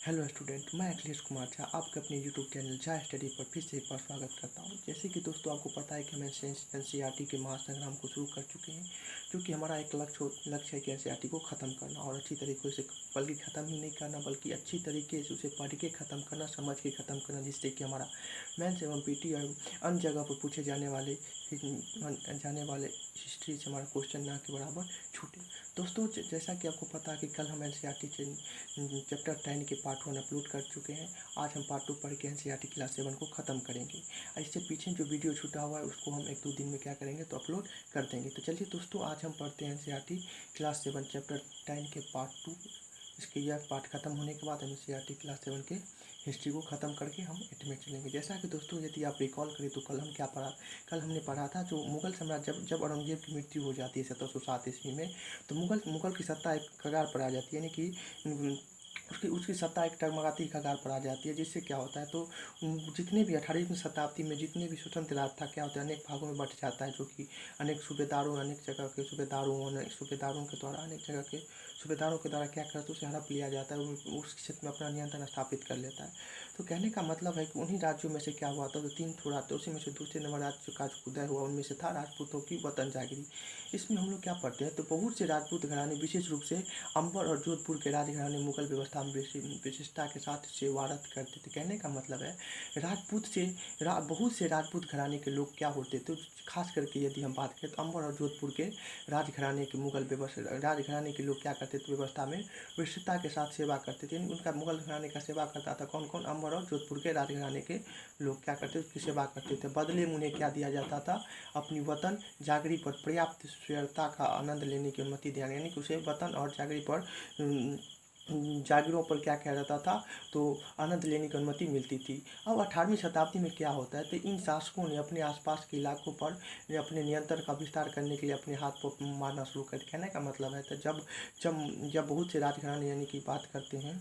Hello student, मैं अखिलेश कुमार झा आपके अपने यूट्यूब चैनल झा स्टडी पर फिर से एक बार स्वागत करता हूं। जैसे कि दोस्तों आपको पता है कि हम एनसीईआरटी के महासंग्राम को शुरू कर चुके हैं, क्योंकि हमारा एक लक्ष्य है कि एनसीईआरटी को ख़त्म करना और अच्छी तरीके से, बल्कि ख़त्म ही नहीं करना बल्कि अच्छी तरीके से उसे पढ़ के ख़त्म करना, समझ के ख़त्म करना, जिससे कि हमारा मेंस एवं पीटी और अन्य जगह पर पूछे जाने वाले हिस्ट्री से हमारा क्वेश्चन ना के बराबर छूटे। दोस्तों जैसा कि आपको पता है कि कल हम एनसीईआरटी चैप्टर 10 के पार्ट 1 अपलोड कर चुके हैं। आज हम पार्ट 2 पढ़ के एनसीईआरटी क्लास 7 को ख़त्म करेंगे। इससे पीछे जो वीडियो छूटा हुआ है उसको हम 1-2 दिन में क्या करेंगे तो अपलोड कर देंगे। तो चलिए दोस्तों, आज हम पढ़ते हैं एनसीईआरटी क्लास 7 चैप्टर 10 के पार्ट 2। इसके यह पार्ट ख़त्म होने के बाद एनसीईआरटी क्लास 7 के हिस्ट्री को ख़त्म करके हम 8 में चलेंगे। जैसा कि दोस्तों यदि आप रिकॉल करें तो कल हम क्या पढ़ा, कल हमने पढ़ा था जो मुगल साम्राज्य जब औरंगजेब की मृत्यु हो जाती है 1707 ईस्वी में, तो मुगल की सत्ता एक कगार पर आ जाती है, यानी कि उसकी सत्ता एक टगमगाती कगार पर आ जाती है। जिससे क्या होता है तो जितने भी 18वीं शताब्दी में जितने भी स्वतंत्र राज्य था क्या होता है अनेक भागों में बंट जाता है, जो कि अनेक सूबेदारों अनेक जगह के सूबेदारों के द्वारा अनेक जगह के सूबेदारों के द्वारा क्या करते उसे हड़प लिया जाता है, उस क्षेत्र में अपना नियंत्रण स्थापित कर लेता है। तो कहने का मतलब है कि उन्हीं राज्यों में से क्या हुआ था तो 3 थोड़ा तो उसी में से दूसरे नंबर राज्य का जो उदय हुआ उनमें से था राजपूतों की वतन जागीरी। इसमें हम लोग क्या पढ़ते हैं तो बहुत से राजपूत घराने, विशेष रूप से अंबर और जोधपुर के राजघराने मुगल व्यवस्था में विशिष्टता के साथ सेवारत करते थे। कहने का मतलब है बहुत से राजपूत घराने के लोग क्या होते थे, खास करके यदि हम बात करें तो अंबर और जोधपुर के राजघराने के मुगल व्यवस्था राजघराने के लोग क्या करते थे, व्यवस्था में विशिष्टता के साथ सेवा करते थे। उनका मुगल घराने का सेवा करता था कौन कौन, अंबर और जोधपुर के राजघराने के लोग क्या करते थे, उसकी सेवा करते थे। बदले में उन्हें क्या दिया जाता था, अपनी वतन जागरी पर पर्याप्त स्वीयरता का आनंद लेने की अनुमति देना, यानी कि उसे वतन और जागरी पर जागीरों पर क्या कहा जाता था तो आनंद लेने की अनुमति मिलती थी। अब 18वीं शताब्दी में क्या होता है तो इन शासकों ने अपने आसपास के इलाकों पर अपने नियंत्रण का विस्तार करने के लिए अपने हाथ पर मारना शुरू कर दिया। कहने का मतलब है तो जब जब जब बहुत से राजघराने यानी कि बात करते हैं,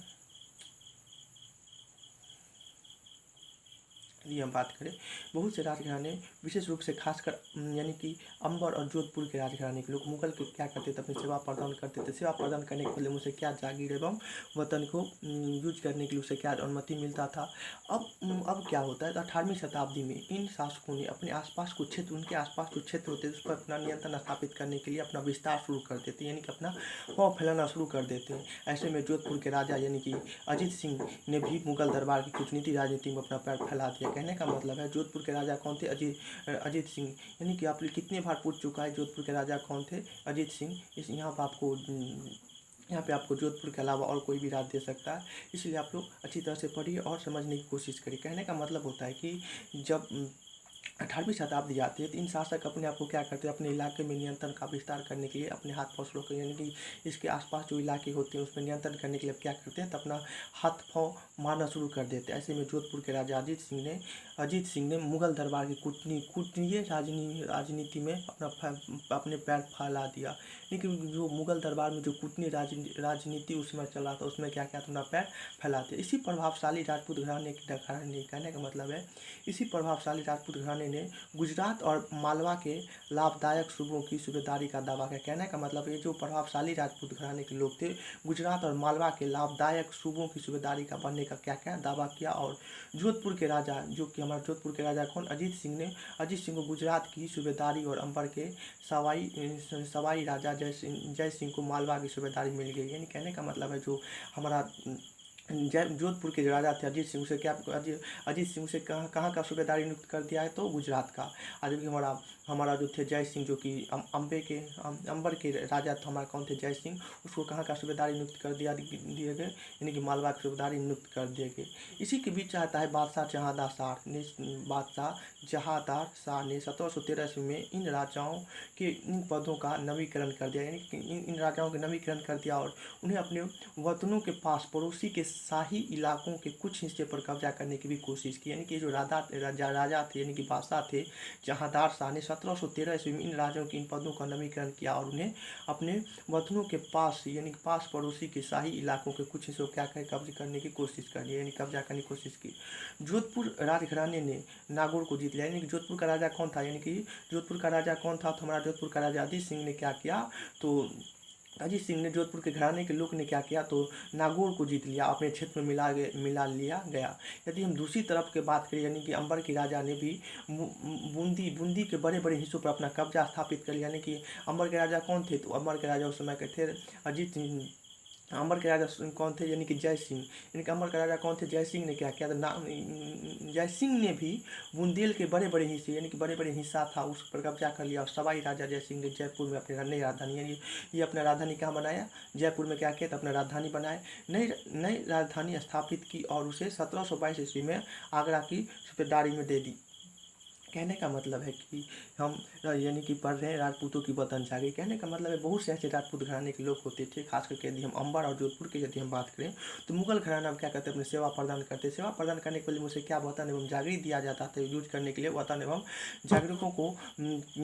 यदि हम बात करें बहुत से राजघराने विशेष रूप से खासकर यानी कि अंबर और जोधपुर के राजघराने के लोग मुगल को क्या करते थे, अपनी सेवा प्रदान करते थे। सेवा प्रदान करने के बदले उसे क्या जागीर एवं वतन को यूज करने के लिए उसे क्या अनुमति मिलता था। अब क्या होता है तो 18वीं शताब्दी में इन शासकों ने अपने आसपास कुछ क्षेत्र, उनके आसपास कुछ क्षेत्र होते थे उस पर अपना नियंत्रण स्थापित करने के लिए अपना विस्तार शुरू कर देते, यानी कि अपना पाँव फैलाना शुरू कर देते हैं। ऐसे में जोधपुर के राजा यानी कि अजीत सिंह ने भी मुगल दरबार की कूटनीति राजनीति में अपना पैर फैला दिया। कहने का मतलब है जोधपुर के राजा कौन थे, अजीत सिंह। यानी कि आप कितने बार पूछ चुका है जोधपुर के राजा कौन थे, अजीत सिंह। इस यहाँ पे आपको जोधपुर के अलावा और कोई भी राज्य दे सकता है, इसलिए आप लोग अच्छी तरह से पढ़िए और समझने की कोशिश करिए। कहने का मतलब होता है कि जब 18वीं शताब्दी आती है तो इन शासक अपने आप को क्या करते हैं, अपने इलाके में नियंत्रण का विस्तार करने के लिए अपने हाथ पाँव स्लो, यानी कि इसके आसपास जो इलाके होते हैं उसमें नियंत्रण करने के लिए क्या करते हैं तो अपना हाथ पाँव मारना शुरू कर देते हैं। ऐसे में जोधपुर के राजा अजीत सिंह ने मुगल दरबार की कूटनीय राजनीति में अपने पैर फैला दिया। लेकिन जो मुगल दरबार में जो कूटनीय राजनीति उसमें चला था उसमें क्या क्या अपना पैर फैलाते। इसी प्रभावशाली राजपूत घराने कहने का मतलब है इसी प्रभावशाली राजपूत घराने ने गुजरात और मालवा के लाभदायक सूबों की सूबेदारी का दावा किया। कहने का मतलब ये जो प्रभावशाली राजपूत घराने के लोग थे गुजरात और मालवा के लाभदायक सूबों की सूबेदारी का बनने का क्या क्या दावा किया। और जोधपुर के राजा, जो कि हमारे जोधपुर के राजा कौन, अजीत सिंह को गुजरात की सूबेदारी और अंबर के सवाई राजा जय सिंह को मालवा की सूबेदारी मिल गई। यानी कहने का मतलब है जो हमारा जोधपुर के राजा थे अजीत सिंह से अजीत सिंह से कहाँ का सूबेदारी नियुक्त कर दिया है तो गुजरात का। और जबकि हमारा जो थे जय सिंह, जो कि अंबर के राजा था, हमारा कौन थे जय सिंह, उसको कहाँ का सूबेदारी नियुक्त कर दिए गए, यानी कि मालवा की सूबेदारी नियुक्त कर दिए गए। इसी के बीच चाहता है बादशाह जहादार शाह ने 1713 ईस्वी में इन राजाओं के इन पदों का नवीकरण कर दिया, यानी कि इन राजाओं के नवीकरण कर दिया और उन्हें अपने वतनों के पास पड़ोसी के शाही इलाकों के कुछ हिस्से पर कब्जा करने की भी कोशिश की। यानी कि जो राजा थे यानी कि बादशाह थे जहांदार शाह ने 1713 ईस्वी में इन राजाओं के इन पदों का नवीकरण किया और उन्हें अपने वतनों के पास यानी कि पास पड़ोसी के शाही इलाकों के कुछ हिस्सों क्या कब्जा करने की कोशिश कर ली, यानी कब्जा करने की कोशिश की। जोधपुर राजघराने ने नागौर को जीत लिया। यानी कि जोधपुर का राजा कौन था, यानी कि जोधपुर का राजा कौन था तो हमारा जोधपुर का राजा अजीत सिंह ने क्या किया तो अजीत सिंह ने जोधपुर के घराने के लोग ने क्या किया, तो नागौर को जीत लिया, अपने क्षेत्र में मिला लिया गया। यदि हम दूसरी तरफ की बात करें, यानी कि अंबर के राजा ने भी बूंदी के बड़े बड़े हिस्सों पर अपना कब्जा स्थापित कर लिया। यानी कि अंबर के राजा कौन थे, तो अंबर के राजा उस समय के थे अजीत सिंह। अंबर के राजा कौन थे, यानी कि जय सिंह। यानी कि अंबर के राजा कौन थे, जय सिंह ने क्या किया, तो जय सिंह ने भी बुंदेल के बड़े बड़े हिस्से, यानी कि बड़े बड़े हिस्सा था, उस पर कब्जा कर लिया। और सवाई राजा जय सिंह ने जयपुर में अपनी नई राजधानी, यानी ये अपना राजधानी कहाँ बनाया, जयपुर में क्या किया, तो अपना राजधानी बनाए, नई राजधानी स्थापित की और उसे 1722 ईस्वी में आगरा की सूबेदारी में दे दी। कहने का मतलब है कि हम यानी कि पढ़ रहे हैं राजपूतों की वतन जागी। कहने का मतलब है बहुत से ऐसे राजपूत घराने के लोग होते थे, खास करके यदि हम अंबर और जोधपुर की यदि हम बात करें, तो मुगल घराना में क्या करते अपने सेवा प्रदान करते। सेवा प्रदान करने के लिए मुझे क्या वतन एवं जागीर दिया जाता था, यूज करने के लिए वतन एवं जागरूकों को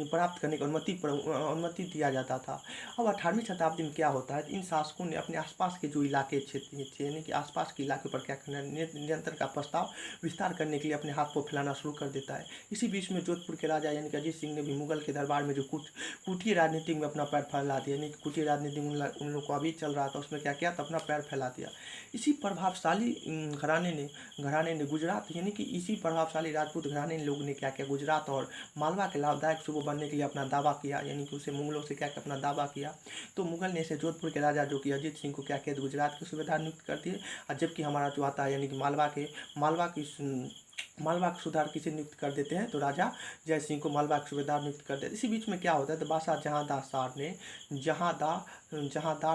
प्राप्त करने की अनुमति दिया जाता था। अब 18वीं शताब्दी में क्या होता है, इन शासकों ने अपने आसपास के जो इलाके क्षेत्र थे, यानी कि आसपास के इलाके पर क्या करना, नियंत्रण का प्रस्ताव विस्तार करने के लिए अपने हाथ को फैलाना शुरू कर देता है। इसी बीच में जोधपुर के राजा यानी कि अजीत सिंह ने भी मुगल के दरबार में जो कुटीय राजनीति में अपना पैर फैला दिया, यानी कि कुटीय राजनीति उन लोगों को अभी चल रहा था, उसमें क्या किया, तो अपना पैर फैला दिया। इसी प्रभावशाली घराने ने गुजरात, यानी कि इसी प्रभावशाली राजपूत घराने लोग ने क्या किया, गुजरात और मालवा के लाभदायक सूबे बनने के लिए अपना दावा किया, यानी कि उसे मुगलों से क्या किया, अपना दावा किया। तो मुगल ने इसे जोधपुर के राजा जो कि अजीत सिंह को क्या किया, गुजरात के सूबेदार नियुक्त कर दिए। और जबकि हमारा जो आता है, यानी कि मालवा के सूबेदार किसे नियुक्त कर देते हैं, तो राजा जय सिंह को मालवा के सूबेदार नियुक्त कर देते हैं। इसी बीच में क्या होता है, तो बादशाह जहांदार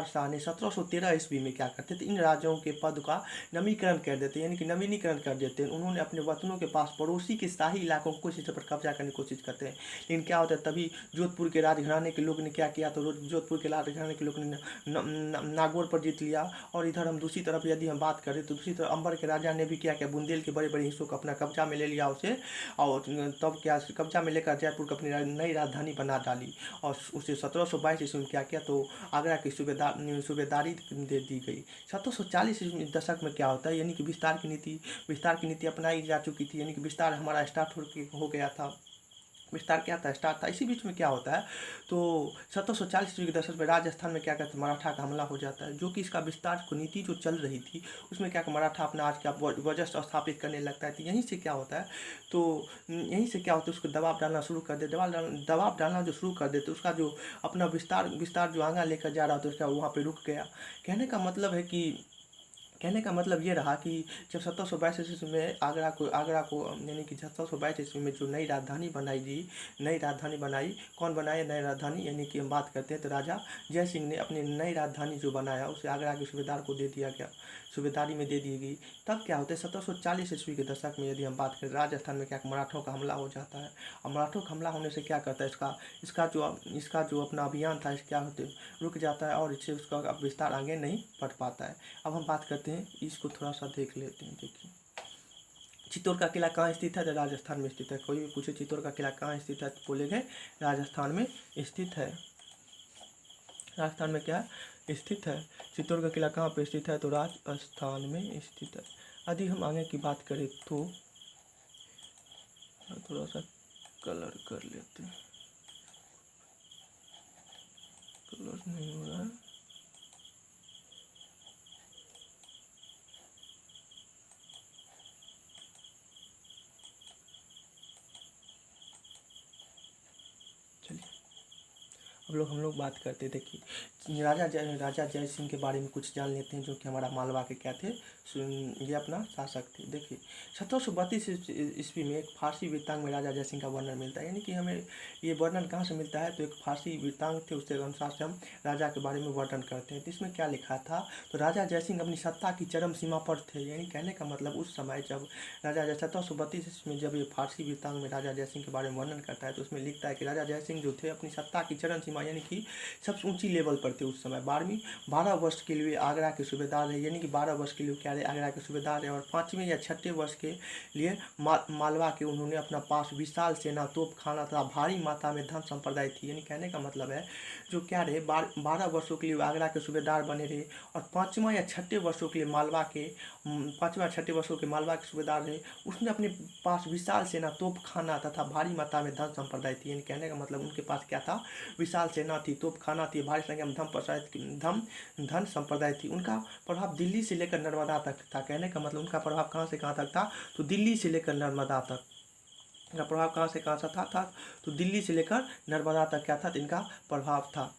शाह ने 1713 ईस्वी में क्या करते थे, इन राजाओं के पद का नवीनीकरण कर देते, यानी कि नवीनीकरण कर देते हैं। उन्होंने अपने वतनों के पास पड़ोसी के शाही इलाकों को कुछ हिस्से पर कब्जा करने की कोशिश करते हैं। लेकिन क्या होता है, तभी जोधपुर के राजघराने के लोग ने क्या किया, तो जोधपुर के राजघराने के लोग ने नागौर पर जीत लिया। और इधर हम दूसरी तरफ यदि हम बात करें, तो दूसरी तरफ अंबर के राजा ने भी क्या किया, बुंदेल के बड़े बड़े हिस्सों को अपना कब्जा में ले लिया उसे, और तब क्या कब्जा में लेकर जयपुर को अपनी नई राजधानी बना डाली। और उसे 1722 ईस्वी में क्या किया, तो आगरा की सूबेदारी दे दी गई। 1740 दशक में क्या होता है, यानी कि विस्तार की नीति अपनाई जा चुकी थी, यानी कि विस्तार हमारा स्टार्ट हो गया था। विस्तार क्या था, स्टार्ट था। इसी बीच में क्या होता है, तो 1740 ईस्वी के दशक में राजस्थान में क्या कहते हैं, मराठा का हमला हो जाता है, जो कि इसका विस्तार को नीति जो चल रही थी उसमें क्या मराठा अपना आज का वजह स्थापित करने लगता है। तो यहीं से क्या होता है, उसको दबाव डालना शुरू कर दे, दबाव डालना जो शुरू कर देते, उसका जो अपना विस्तार जो आगे लेकर जा रहा था, उसका वहाँ पर रुक गया। कहने का मतलब ये रहा कि जब 1722 ईस्वी में आगरा को यानी कि 1722 ईस्वी में जो नई राजधानी बनाई, कौन बनाया नई राजधानी, यानी कि हम बात करते हैं तो राजा जय सिंह ने अपनी नई राजधानी जो बनाया उसे आगरा के सूबेदार को दे दिया गया, सूबेदारी में दे दी गई। तब क्या होता है, 1740 ईस्वी के दशक में यदि हम बात करें, राजस्थान में क्या मराठों का हमला हो जाता है। और मराठों का हमला होने से क्या करता है, इसका जो अपना अभियान था, क्या होते रुक जाता है और इससे उसका विस्तार आगे नहीं बढ़ पाता है। अब हम बात करते हैं, इसको थोड़ा सा देख लेते हैं। देखिए, चित्तौड़ का किला कहाँ स्थित है, तो राजस्थान में स्थित है। कोई भी पूछे चित्तौड़ का किला कहाँ स्थित है, तो बोलेंगे राजस्थान में स्थित है। राजस्थान में क्या स्थित है, चित्तौड़ का किला कहाँ पे स्थित है, तो राजस्थान में स्थित है। यदि हम आगे की बात करें तो थोड़ा सा कलर कर लेते हैं, कलर नहीं हो रहा है। चलिए हम लोग बात करते, देखिए राजा जय सिंह के बारे में कुछ जान लेते हैं, जो कि हमारा मालवा के क्या थे, ये अपना शासक थे। देखिए 1732 ईस्वी में एक फारसी वृत्तांग में राजा जय सिंह का वर्णन मिलता है, यानी कि हमें ये वर्णन कहाँ से मिलता है, तो एक फारसी वृत्तांग थे, उसके अनुसार से हम राजा के बारे में वर्णन करते हैं। तो इसमें क्या लिखा था, तो राजा जय सिंह अपनी सत्ता की चरम सीमा पर थे। यानी कहने का मतलब उस समय जब राजा 1732 ईस्वी में जब ये फारसी वृत्तांग में राजा जय सिंह के बारे में वर्णन करता है, तो उसमें लिखता है कि राजा जय सिंह जो थे अपनी सत्ता की चरम सीमा, यानी कि सबसे ऊंची लेवल पर थे उस समय। 12 वर्ष के लिए आगरा के सूबेदार रहे, यानी कि 12 वर्ष के लिए क्या रहे, आगरा के सूबेदार रहे। और 5वें या 6ठे वर्ष के लिए मालवा के उन्होंने अपना पास विशाल सेना, तोप खाना तथा भारी मात्रा में धन संप्रदाय थी। यानी कहने का मतलब है जो क्या रहे, 12 वर्षों के लिए आगरा के सूबेदार बने रहे, और 5वां या 6ठे वर्षों के लिए मालवा के सूबेदार रहे। उसने अपने पास विशाल सेना, तोप खाना तथा भारी मात्रा में धन संप्रदाय थी। यानी कहने का मतलब उनके पास क्या था, विशाल विशाल सेना थी, तोपखाना थी, भारी संख्या में धन संप्रदाय थी। उनका प्रभाव दिल्ली से लेकर नर्मदा तक था। कहने का मतलब उनका प्रभाव कहाँ से कहाँ तक था, तो दिल्ली से लेकर नर्मदा तक। इनका प्रभाव कहाँ से कहाँ तक था, तो दिल्ली से लेकर नर्मदा तक क्या था, इनका प्रभाव था।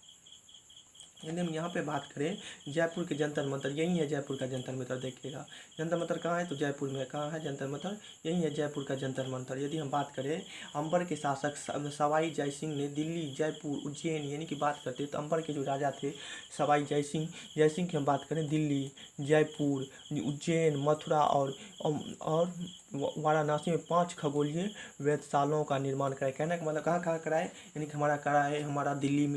यदि हम यहाँ पे बात करें जयपुर के जंतर मंतर, यही है जयपुर का जंतर मंतर। देखिएगा जंतर मंतर कहाँ है, तो जयपुर में। कहाँ है जंतर मंतर, यही है जयपुर का जंतर मंतर। यदि हम बात करें अंबर के शासक सवाई जय सिंह ने दिल्ली, जयपुर, उज्जैन यानी कि बात करते हैं तो अंबर के जो राजा थे सवाई जय सिंह की हम बात करें दिल्ली, जयपुर, उज्जैन, मथुरा और वाराणसी में 5 खगोलीय वेधशालाओं का निर्माण कराए। कहने का मतलब कहाँ कहाँ कराए, यानी कि हमारा कराए, हमारा दिल्ली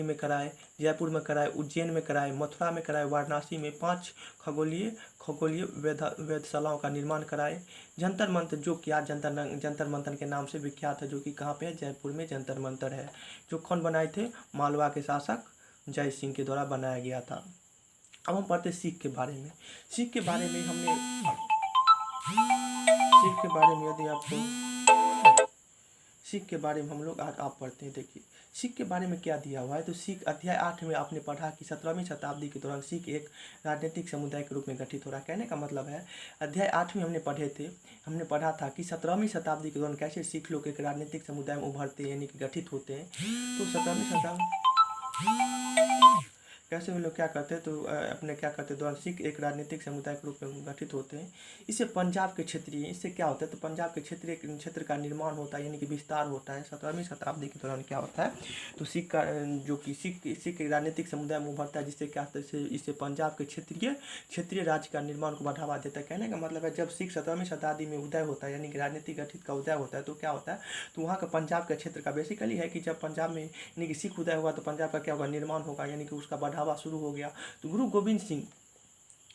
में कराए, जयपुर में कराए, उज्जैन में कराए, मथुरा में कराए, वाराणसी में 5 खगोलीय वेधशालाओं का निर्माण कराए। जंतर मंतर जो कि आज जंतर मंतर के नाम से विख्यात है, जो कि कहाँ पे है, जयपुर में जंतर मंतर है, जो कौन बनाए थे, मालवा के शासक जय सिंह के द्वारा बनाया गया था। अब हम पढ़ते सिख के बारे में। सिख के बारे में यदि आपको सिख के बारे में हम लोग आज आप पढ़ते हैं। देखिए सिख के बारे में क्या दिया हुआ है, तो सिख अध्याय 8 में आपने पढ़ा कि 17वीं शताब्दी के दौरान सिख एक राजनीतिक समुदाय के रूप में गठित हो रहा है। कहने का मतलब है अध्याय 8 में हमने पढ़ा था कि 17वीं शताब्दी के दौरान कैसे सिख लोग एक राजनीतिक समुदाय में उभरते हैं, यानी कि गठित होते हैं। तो 17वीं शताब्दी कैसे वो लोग क्या करते हैं, तो अपने क्या करते हैं, दौरान सिख एक राजनीतिक समुदाय के रूप में गठित होते हैं। इससे पंजाब के क्षेत्रीय, इससे क्या होता है, तो पंजाब के क्षेत्र का निर्माण होता है, यानी कि विस्तार होता है। 17वीं शताब्दी के दौरान क्या होता है, तो सिख का जो कि सिख राजनीतिक समुदाय में उभरता है, जिससे क्या होता है, इससे पंजाब के क्षेत्रीय राज्य का निर्माण को बढ़ावा देता है। कहने का मतलब है जब सिख 17वीं शताब्दी में उदय होता है, यानी कि राजनीतिक गठित का उदय होता है, तो क्या होता है, तो वहाँ का पंजाब के क्षेत्र का बेसिकली है कि जब पंजाब में यानी कि सिख उदय हुआ तो पंजाब का क्या होगा, निर्माण होगा, यानी कि उसका बढ़ावा शुरू हो गया। तो गुरु गोविंद सिंह,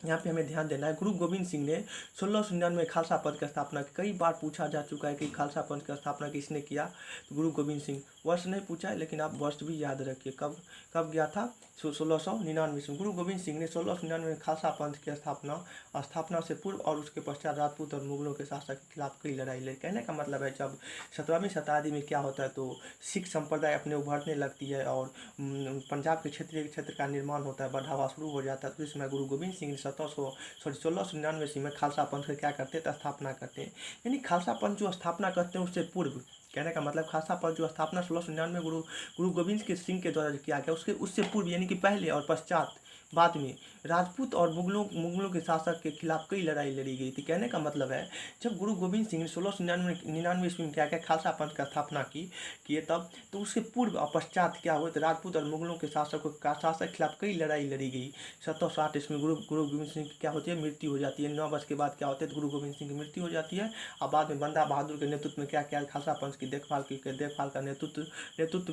यहाँ पे हमें ध्यान देना है, गुरु गोविंद सिंह ने 1699 में खालसा पंथ की स्थापना की। कई बार पूछा जा चुका है कि खालसा पंथ की स्थापना किसने किया, तो गुरु गोविंद सिंह। वर्ष नहीं पूछा है, लेकिन आप वर्ष भी याद रखिए, कब गया था, 1699 में गुरु गोविंद सिंह ने 1699 में खालसा पंथ की स्थापना से पूर्व और उसके पश्चात राजपूत और मुगलों के शासक के खिलाफ कई लड़ाई लड़ी। कहने का मतलब है जब 17वीं शताब्दी में क्या होता है, तो सिख संप्रदाय अपने उभरने लगती है और पंजाब के क्षेत्र का निर्माण होता है, बढ़ावा शुरू हो जाता है। तो इस समय गुरु गोविंद सिंह ने 1699 में खालसा पंथ की क्या करते हैं, स्थापना करते हैं। यानी खालसा पंथ जो स्थापना करते हैं उससे पूर्व, कहने का मतलब खालसा पंथ जो स्थापना 1699 गुरु गोविंद सिंह के द्वारा किया गया, उससे पूर्व यानी कि पहले और पश्चात बाद में राजपूत और मुगलों के शासक के खिलाफ कई लड़ाई लड़ी गई थी। कहने का मतलब है जब गुरु गोविंद सिंह ने 1699 ईस्वी में क्या क्या खालसा पंथ का स्थापना किए तब, तो उसके पूर्व और पश्चात क्या हुआ, तो राजपूत और मुगलों के शासक के खिलाफ कई लड़ाई लड़ी गई। 1760 ईस्वी में गुरु गोविंद सिंह की क्या होती है, मृत्यु हो जाती है। 9 वर्ष के बाद क्या होता है, तो गुरु गोविंद सिंह की मृत्यु हो जाती है। और बाद में बंदा बहादुर के नेतृत्व में क्या क्या खालसा पंथ की देखभाल का नेतृत्व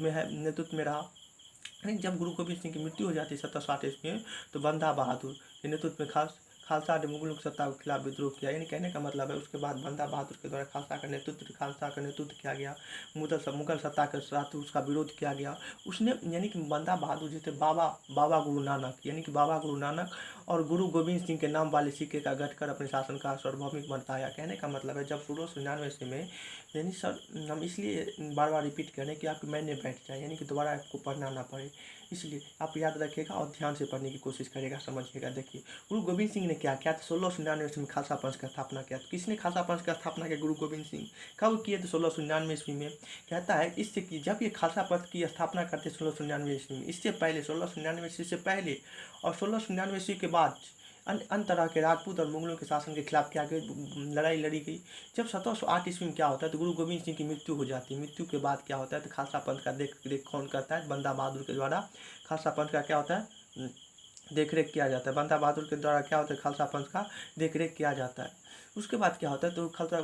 में रहा। जब गुरु गोविंद सिंह की मृत्यु हो जाती है 1760 ईस्वी में, तो बंदा बहादुर के नेतृत्व में खालसा ने मुगलों की सत्ता के खिलाफ विद्रोह किया। यानी कहने का मतलब है उसके बाद बंदा बहादुर के द्वारा खालसा का नेतृत्व किया गया, मुगल सत्ता के साथ उसका विरोध किया गया। उसने यानी कि बंदा बहादुर जैसे बाबा गुरु नानक, यानी कि बाबा गुरु नानक और गुरु गोविंद सिंह के नाम वाले सिक्के का गढ़ कर अपने शासन का सार्वभौमिक बनाया। कहने का मतलब है जब 1699 ईस्वी में, यानी सर हम इसलिए बार बार रिपीट करें कि आपके मैंने बैठ जाए, यानी कि दोबारा आपको पढ़ना ना पड़े, इसलिए आप याद रखिएगा और ध्यान से पढ़ने की कोशिश करेगा, समझिएगा। देखिए गुरु गोविंद सिंह ने क्या किया, 1699 ईस्वी में खालसा पंथ की स्थापना किया। तो किसने खालसा पंथ की स्थापना किया, गुरु गोविंद सिंह। कब किए, तो 1699 ईस्वी में। कहता है इससे कि जब ये खालसा पंथ की स्थापना करते 1699 ईस्वी में, इससे पहले 1699 ईस्वी से पहले और 1699 ईस्वी के बाद अन्य तरह के राजपूत और मुगलों के शासन के खिलाफ क्या गई, लड़ाई लड़ी गई। जब 1708 ईस्वी में क्या होता है, तो गुरु गोविंद सिंह की मृत्यु हो जाती है। मृत्यु के बाद क्या होता है, तो खालसा पंथ का देख कौन करता है, बंदा बहादुर के द्वारा खालसा पंथ का क्या होता है, देखरेख किया जाता है। बंदा बहादुर के द्वारा क्या होता है, खालसा पंथ का देखरेख किया जाता है। उसके बाद क्या होता है, तो खालसा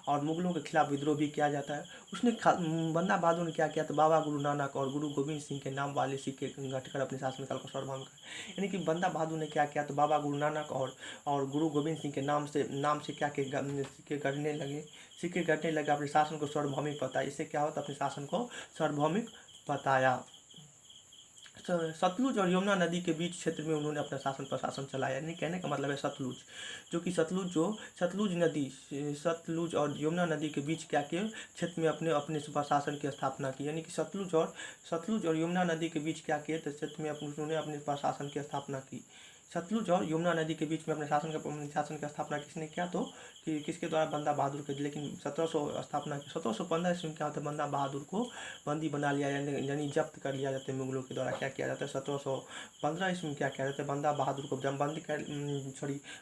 और मुगलों के खिलाफ विद्रोह भी किया जाता है। उसने बंदा बहादुर ने क्या किया, तो बाबा गुरु नानक और गुरु गोविंद सिंह के नाम वाले सिक्के गढ़कर अपने शासनकाल को सार्वभौमिक कर, यानी कि बंदा बहादुर ने क्या किया, तो बाबा गुरु नानक और गुरु गोविंद सिंह के नाम से क्या सिक्के गढ़ने लगे, अपने शासन को सार्वभौमिक बताया। इससे क्या होता, अपने शासन को सार्वभौमिक बताया। सतलुज और यमुना नदी के बीच क्षेत्र में उन्होंने अपना शासन प्रशासन चलाया। यानी कहने का मतलब है सतलुज, जो कि सतलुज और यमुना नदी के बीच क्या किए, क्षेत्र में अपने अपने प्रशासन की स्थापना की। यानी कि सतलुज और यमुना नदी के बीच क्या किए, तो क्षेत्र में उन्होंने अपने प्रशासन की स्थापना की। सतलुज और यमुना नदी के बीच में अपने शासन की स्थापना किसने किया, तो कि किसके द्वारा, बंदा बहादुर के। लेकिन 1715 ईस्वी में क्या होता है, बंदा बहादुर को बंदी बना लिया, यानी जब्त कर लिया जाता है मुगलों के द्वारा। क्या किया जाता है, 1715 ईस्वी में क्या किया जाता है, बंदा बहादुर को जब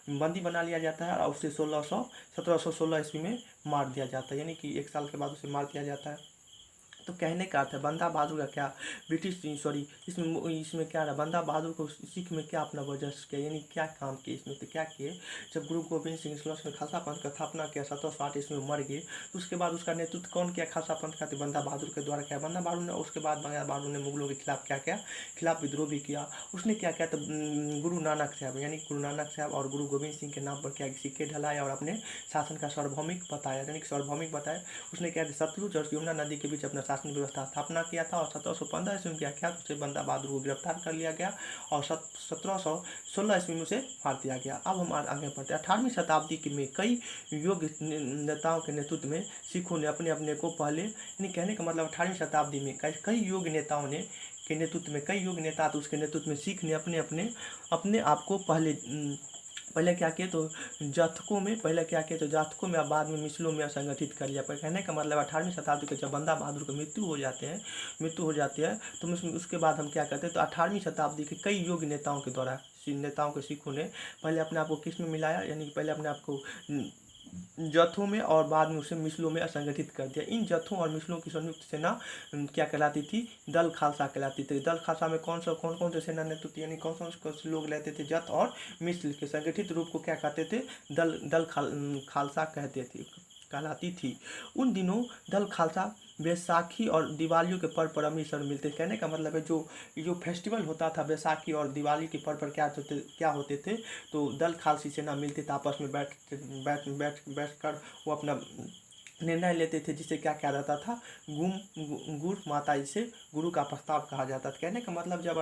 बंदी बना लिया जाता है और उसे 1716 ईस्वी में मार दिया जाता है। यानी कि 1 साल के बाद उसे मार दिया जाता है। तो कहने का अर्थ है बंदा बहादुर का क्या इसमें क्या रहा, बंदा बहादुर को सिख में क्या अपना वर्चस्व किया, यानी क्या काम किए इसमें, तो क्या किए, जब गुरु गोविंद सिंह ने खालसा पंथ का स्थापना किया 1760 ईस्वी में मर गए, तो उसके बाद उसका नेतृत्व कौन किया खालसा पंथ का, तो बंदा बहादुर के द्वारा किया। बंदा बहादुर ने उसके बाद मुगलों के खिलाफ क्या किया, खिलाफ विद्रोह भी किया। उसने क्या किया, तो गुरु नानक साहब यानी गुरु नानक साहब और गुरु गोविंद सिंह के नाम पर क्या सिक्के ढलाया और अपने शासन का सार्वभौमिक बताया, यानी सार्वभौमिक बताया। उसने क्या किया, सतलुज और यमुना नदी के बीच अपना शासन व्यवस्था स्थापना किया था। और 1715 ईस्वी में क्या किया, उसे बंदा बहादुर को गिरफ्तार कर लिया गया और 1716 ईस्वी में उसे मार दिया गया। अब हम आगे बढ़ते हैं। 18वीं शताब्दी में कई योग्य नेताओं के नेतृत्व में सिखों ने अपने अपने को पहले, यानी कहने का मतलब 18वीं शताब्दी में कई योग्य नेताओं ने के नेतृत्व में, कई योग्य नेता तो उसके नेतृत्व में सिख ने अपने आप को पहले क्या किए, तो जातकों में और बाद में मिसलों में संगठित कर लिया। पर कहने का मतलब 18वीं शताब्दी के जब बंदा बहादुर को मृत्यु हो जाती है तो उसके बाद हम क्या करते हैं, तो 18वीं शताब्दी के कई योग्य नेताओं के सिखों ने पहले अपने आप को किस में मिलाया, यानी कि पहले अपने आप को जत्थों में और बाद में उसे मिसलों में असंगठित कर दिया। इन जत्थों और मिसलों की संयुक्त सेना क्या कहलाती थी, दल खालसा कहलाती थी। दल खालसा में कौन कौन से सेना नेतृत्व, यानी कौन से लोग लेते थे, जत्थ और मिसल के संगठित रूप को क्या कहते थे, दल खालसा कहलाती थी। उन दिनों दल खालसा बैसाखी और दिवालियों के पर्व पर अमृतसर में मिलते। कहने का मतलब है जो फेस्टिवल होता था बैसाखी और दिवाली के पर्व पर क्या होते थे, तो दल खालसी सेना मिलते थे, आपस में बैठ कर वो अपना निर्णय लेते थे, जिसे क्या कहा जाता था, गुड़ माता, जिसे गुरु का प्रस्ताव कहा जाता था। कहने का मतलब जब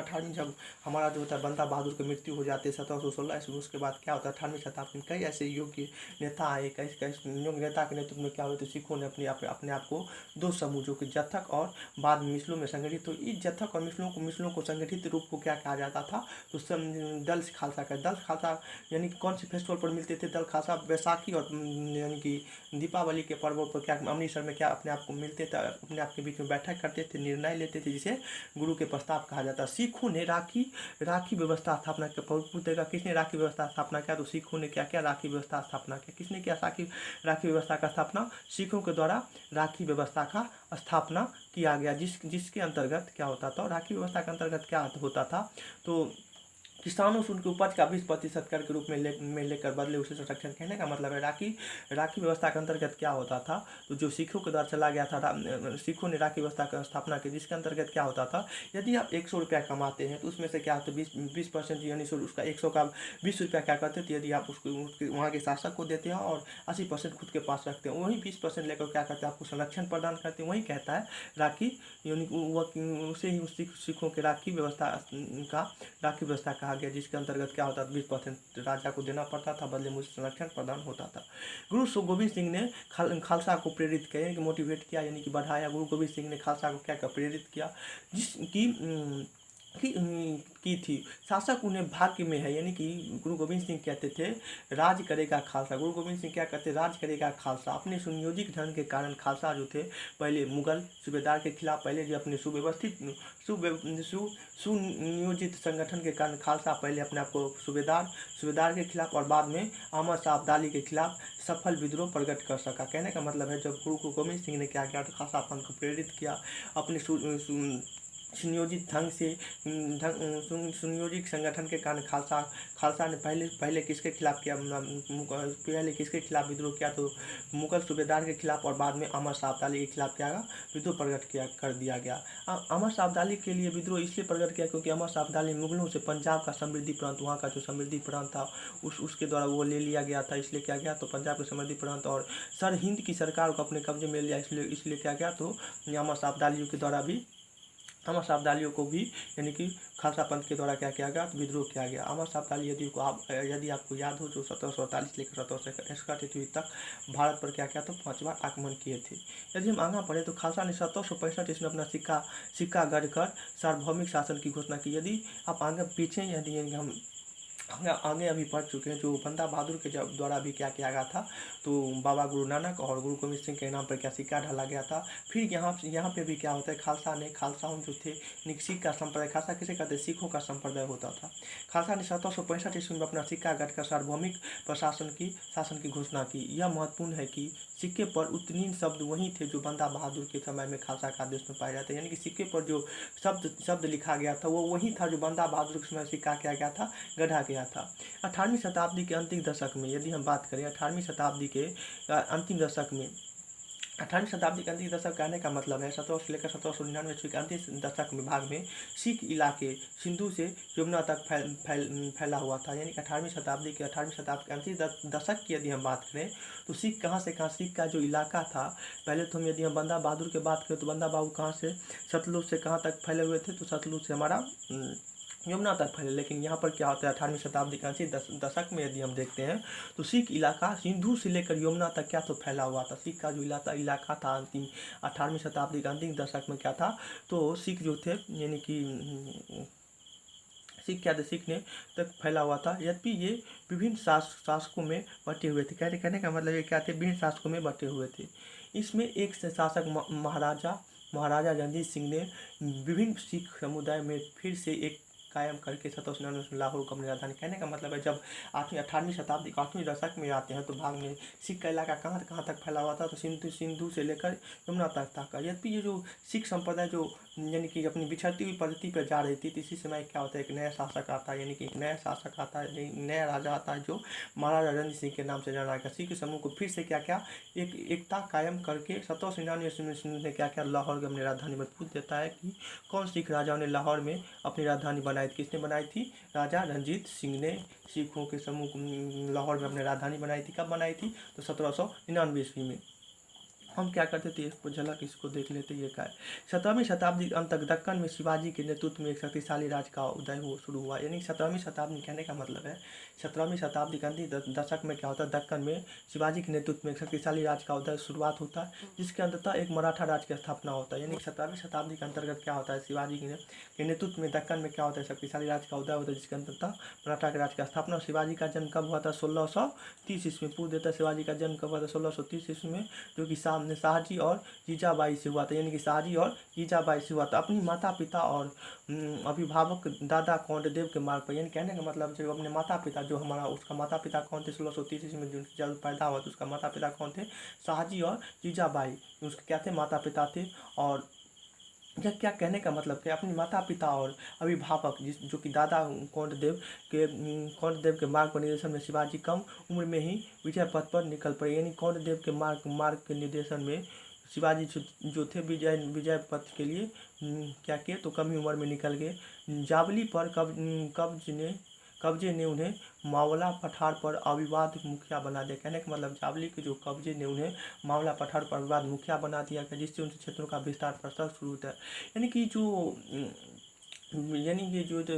हमारा जो होता है बंदा बहादुर की मृत्यु हो जाती है 1716 ईस्वी, उसके बाद क्या होता है 18वीं शताब्दी में कई ऐसे योग्य नेता आए। कई योग्य नेता के नेतृत्व में क्या होते, सिखों ने अपने आप को दो समूह, जो कि जत्थक और बाद में मिसलों में संगठित। तो इस जत्थक और मिसलों को संगठित रूप को क्या कहा जाता था, तो दल खालसा यानी कौन से फेस्टिवल पर मिलते थे, दल खालसा बैसाखी और यानी कि दीपावली के पर्वों पर क्या अमृतसर में क्या अपने आप को मिलते थे, अपने आप के बीच में बैठक करते थे, निर्णय लेते थे, जिसे गुरु के प्रस्ताव कहा जाता है। सिखों ने राखी व्यवस्था स्थापना किया। किसने राखी व्यवस्था स्थापना किया, तो सिखों ने क्या किया, राखी व्यवस्था स्थापना किया। किसने किया राखी व्यवस्था का स्थापना, सिखों के द्वारा राखी व्यवस्था का स्थापना किया गया, जिसके अंतर्गत क्या होता था, राखी व्यवस्था के अंतर्गत क्या होता था, तो किसानों से उनकी उपज का 20% कर के रूप में लेकर बदले उसे संरक्षण। कहने का मतलब है राखी व्यवस्था के अंतर्गत क्या होता था, तो जो सिखों के द्वारा चला गया था, सिखों ने राखी व्यवस्था की स्थापना की, जिसके अंतर्गत क्या होता था, यदि आप 100 रुपया कमाते हैं तो उसमें से क्या होता है 20% यानी उसका 100 का 20 रुपया क्या करते थे, यदि आप उसको वहाँ के शासक को देते हैं और 80% खुद के पास रखते हैं, वही 20% लेकर क्या करते हैं, आपको संरक्षण प्रदान करते हैं। वही कहता है राखी, यानी उसे ही सिखों के राखी व्यवस्था कहा गया, जिसके अंतर्गत क्या होता था 20% राजा को देना पड़ता था, बदले में उसे संरक्षण प्रदान होता था। गुरु गोविंद सिंह ने खालसा को प्रेरित किया, यानी कि मोटिवेट किया, यानी कि बढ़ाया। गुरु गोविंद सिंह ने खालसा को क्या प्रेरित किया, जिसकी की थी, शासक उन्हें भाग्य में है, यानी कि गुरु गोविंद सिंह कहते थे राज करेगा खालसा। गुरु गोविंद सिंह क्या कहते, राज करेगा खालसा। अपने सुनियोजित ढंग के कारण खालसा जो थे, पहले मुगल सूबेदार के खिलाफ, पहले जो अपने सुनियोजित संगठन के कारण खालसा पहले अपने आप को सूबेदार के खिलाफ और बाद में अहमद शाह अब्दाली के खिलाफ सफल विद्रोह प्रकट कर सका। कहने का मतलब है जब गुरु गोविंद सिंह ने क्या किया, तो खालसा पंथ को प्रेरित किया, अपने सुनियोजित ढंग से सुनियोजित संगठन के कारण खालसा ने पहले किसके खिलाफ किया, विद्रोह किया, तो मुगल सूबेदार के खिलाफ और बाद में अहमद शाह अब्दाली के खिलाफ क्या विद्रोह प्रकट कर दिया गया। अहमद शाह अब्दाली के लिए विद्रोह इसलिए प्रकट किया क्योंकि अहमद शाह अब्दाली मुगलों से पंजाब का समृद्धि प्रांत, वहाँ का जो समृद्धि प्रांत था उसके द्वारा वो ले लिया गया था, इसलिए क्या गया, तो पंजाब के समृद्धि प्रांत और हिंद की सरकार को अपने कब्जे में लिया, इसलिए क्या गया, तो अहमद शाह अब्दाली के द्वारा भी अमर सावधानियों को भी यानी कि खालसा पंथ के द्वारा क्या किया गया, तो विद्रोह किया गया। अमर सावधानी यदि आपको याद हो, जो 1748 लेकर 1761 तक भारत पर क्या किया, तो 5 बार आक्रमण किए थे। यदि हम आगे पढ़े तो खालसा ने 1765 ईस्वी में अपना सिक्का गढ़कर सार्वभौमिक शासन की घोषणा की। यदि आप आगे पीछे यदि हम आगे अभी पढ़ चुके हैं, जो बंदा बहादुर के द्वारा भी क्या किया गया था, तो बाबा गुरु नानक और गुरु गोविंद सिंह के नाम पर क्या सिक्का ढाला गया था। फिर यहाँ पे भी क्या होता है, खालसा जो थे सिख का संप्रदाय, खालसा किसे कहते हैं, सिखों का संप्रदाय होता था। खालसा ने 1765 ईस्वी में अपना सिक्का गढ़कर सार्वभौमिक शासन की घोषणा की। यह महत्वपूर्ण है कि सिक्के पर उत्तीर्ण शब्द वही थे जो बंदा बहादुर के समय में खालसा का आदेश में पाए जाते हैं, यानी कि सिक्के पर जो शब्द लिखा गया था वो वही था जो बंदा बहादुर के समय सिक्का किया गया था, गढ़ा गया था। 18वीं शताब्दी के अंतिम दशक में यदि हम बात करें, 18वीं शताब्दी के अंतिम दशक में, 18वीं शताब्दी के अंतिम दशक कहने का मतलब है 1700 से लेकर 1799 ईस्वी के अंतिम दशक में भाग में सिख इलाके सिंधु से यमुना तक फैला हुआ था। यानी कि 18वीं शताब्दी के अंतिम दशक की यदि हम बात करें तो सिख कहाँ से कहाँ, सिख का जो इलाका था, पहले तो हम यदि हम बंदा बहादुर की बात करें तो बंदा बहादुर कहाँ से, सतलुज से कहाँ तक फैले हुए थे, तो सतलुज से हमारा यमुना तक फैले। लेकिन यहाँ पर क्या होता है, 18वीं शताब्दी के अंतिम दशक में यदि हम देखते हैं तो सिख इलाका सिंधु से लेकर यमुना तक क्या तो फैला हुआ था। सिख का जो इलाका था अंतिम 18वीं शताब्दी के अंतिम दशक में क्या था, तो सिख जो थे यानी कि सिख ने तक फैला हुआ था। यद्यपि ये विभिन्न शासकों में बटे हुए थे। कहने का मतलब ये क्या थे, विभिन्न शासकों में बटे हुए थे। इसमें एक शासक महाराजा रणजीत सिंह ने विभिन्न सिख समुदाय में फिर से एक कायम करके 1799 में लाहौर को अपनी राजधानी। कहने का मतलब है जब 18वीं शताब्दी के 8वीं दशक में आते हैं तो भाग में सिख का इलाका कहाँ तक फैला हुआ था, तो सिंधु से लेकर यमुना तक था। यद्यपि ये जो सिख संप्रदाय जो यानी कि अपनी बिछड़ती हुई पद्धति पर जा रही थी, तो इसी समय क्या होता है, एक नया शासक आता है, यानी कि एक नया शासक आता है, नया राजा आता है जो महाराजा रणजीत सिंह के नाम से जाना गया। सिख समूह को फिर से क्या एकता कायम करके 1799 ईस्वी में क्या लाहौर की अपनी राजधानी में पूछ देता है कि कौन सिख राजाओं ने लाहौर में अपनी राजधानी बनाई थी, किसने बनाई थी, राजा रणजीत सिंह ने सिखों के समूह को लाहौर में अपनी राजधानी बनाई थी। कब बनाई थी, तो 1799 ईस्वी में। हम क्या करते थे, इसको झलक इसको देख लेते। ये क्या है, 17वीं शताब्दी के अंत तक दक्कन में शिवाजी के नेतृत्व में एक शक्तिशाली राज का उदय शुरू हुआ। यानी 17वीं शताब्दी कहने का मतलब है 17वीं शताब्दी के अंतिम दशक में क्या होता है, दक्कन में शिवाजी के नेतृत्व में एक शक्तिशाली राज का उदय शुरुआत होता है, जिसके अंततः एक मराठा राज की स्थापना होता है। यानी 17वीं शताब्दी के अंतर्गत क्या होता है, शिवाजी के नेतृत्व में दक्कन में क्या होता है, शक्तिशाली राज का उदय होता है, जिसके अंततः मराठा के राज की स्थापना। शिवाजी का जन्म कब हुआ था, 1630 ईस्वी में। पूछ देता है शिवाजी का जन्म कब हुआ था, 1630 ईस्वी में, जो कि शाहजी और जीजाबाई से हुआ था। यानी कि शाहजी और जीजाबाई से हुआ था। अपनी माता पिता और अभिभावक दादा कौंडदेव के मार्ग पर, यानी कहने का मतलब जो अपने माता पिता, जो हमारा उसका माता पिता कौन थे, 1630 ईस्वी में जब पैदा हुआ तो उसका माता पिता कौन थे, शाहजी और जीजाबाई, उसके क्या थे, माता पिता थे। और यह क्या कहने का मतलब कि अपने माता पिता और अभिभावक जो कि दादा कौंडदेव के मार्ग पर निर्देशन में शिवाजी कम उम्र में ही विजय पथ पर निकल पड़े। यानी कौंडदेव के मार्ग के निर्देशन में शिवाजी जो थे विजय पथ के लिए क्या किए, तो कम ही उम्र में निकल गए। जावली पर कब्जे ने उन्हें मावला पठार पर अविवाद मुखिया बना दिया। कहने का मतलब जावली के जो कब्जे ने उन्हें मावला पठार पर अविवाद मुखिया बना दिया गया, जिससे उनके क्षेत्रों का विस्तार प्रस्ताव शुरू होता है। यानी कि जो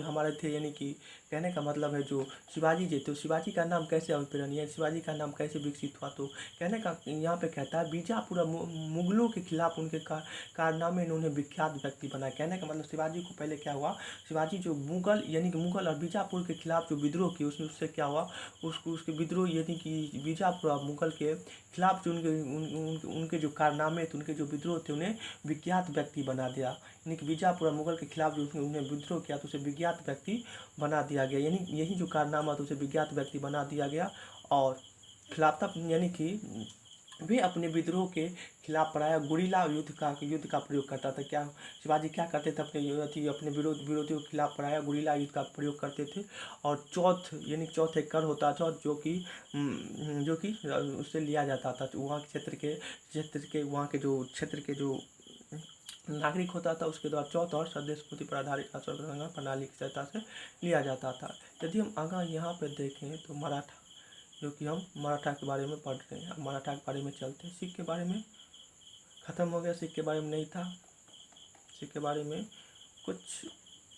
हमारे थे, यानी कि कहने का मतलब है जो शिवाजी जी थे, शिवाजी का नाम कैसे अवतरण, या शिवाजी का नाम कैसे विकसित हुआ, तो कहने का यहाँ पे कहता है बीजापुर मुगलों के खिलाफ उनके कारनामे ने उन्हें विख्यात व्यक्ति बनाया। कहने का मतलब शिवाजी को पहले क्या हुआ, शिवाजी जो मुगल और बीजापुर के खिलाफ जो विद्रोह किए उससे क्या हुआ, उसके विद्रोह यानी कि बीजापुर और मुगल के खिलाफ जो उनके जो कारनामे थे, उनके जो विद्रोह थे, उन्हें विख्यात व्यक्ति बना दिया। यानी कि बीजापुर और मुगल के खिलाफ जो उन्होंने विद्रोह किया तो उसे विख्यात व्यक्ति बना दिया गया। यानी यही जो कारनामा था उसे विख्यात व्यक्ति बना दिया गया। और खिलाफत यानी कि वे अपने विद्रोह के खिलाफ प्रायः गुरिल्ला युद्ध का प्रयोग करता था। क्या शिवाजी क्या करते थे, अपने विरोधियों के खिलाफ प्रायः गुरिल्ला युद्ध का प्रयोग करते थे। और चौथ एक कर होता था जो कि उससे लिया जाता था, वहाँ क्षेत्र के जो नागरिक होता था उसके द्वारा चौथ और स्वदेशपूर्ति पर आधारित आश्रय प्रणाली की सहायता से लिया जाता था। यदि हम आगे यहाँ पर देखें तो मराठा, जो कि हम मराठा के बारे में पढ़ रहे हैं, मराठा के बारे में चलते हैं। सिख के बारे में ख़त्म हो गया, सिख के बारे में नहीं था। सिख के बारे में कुछ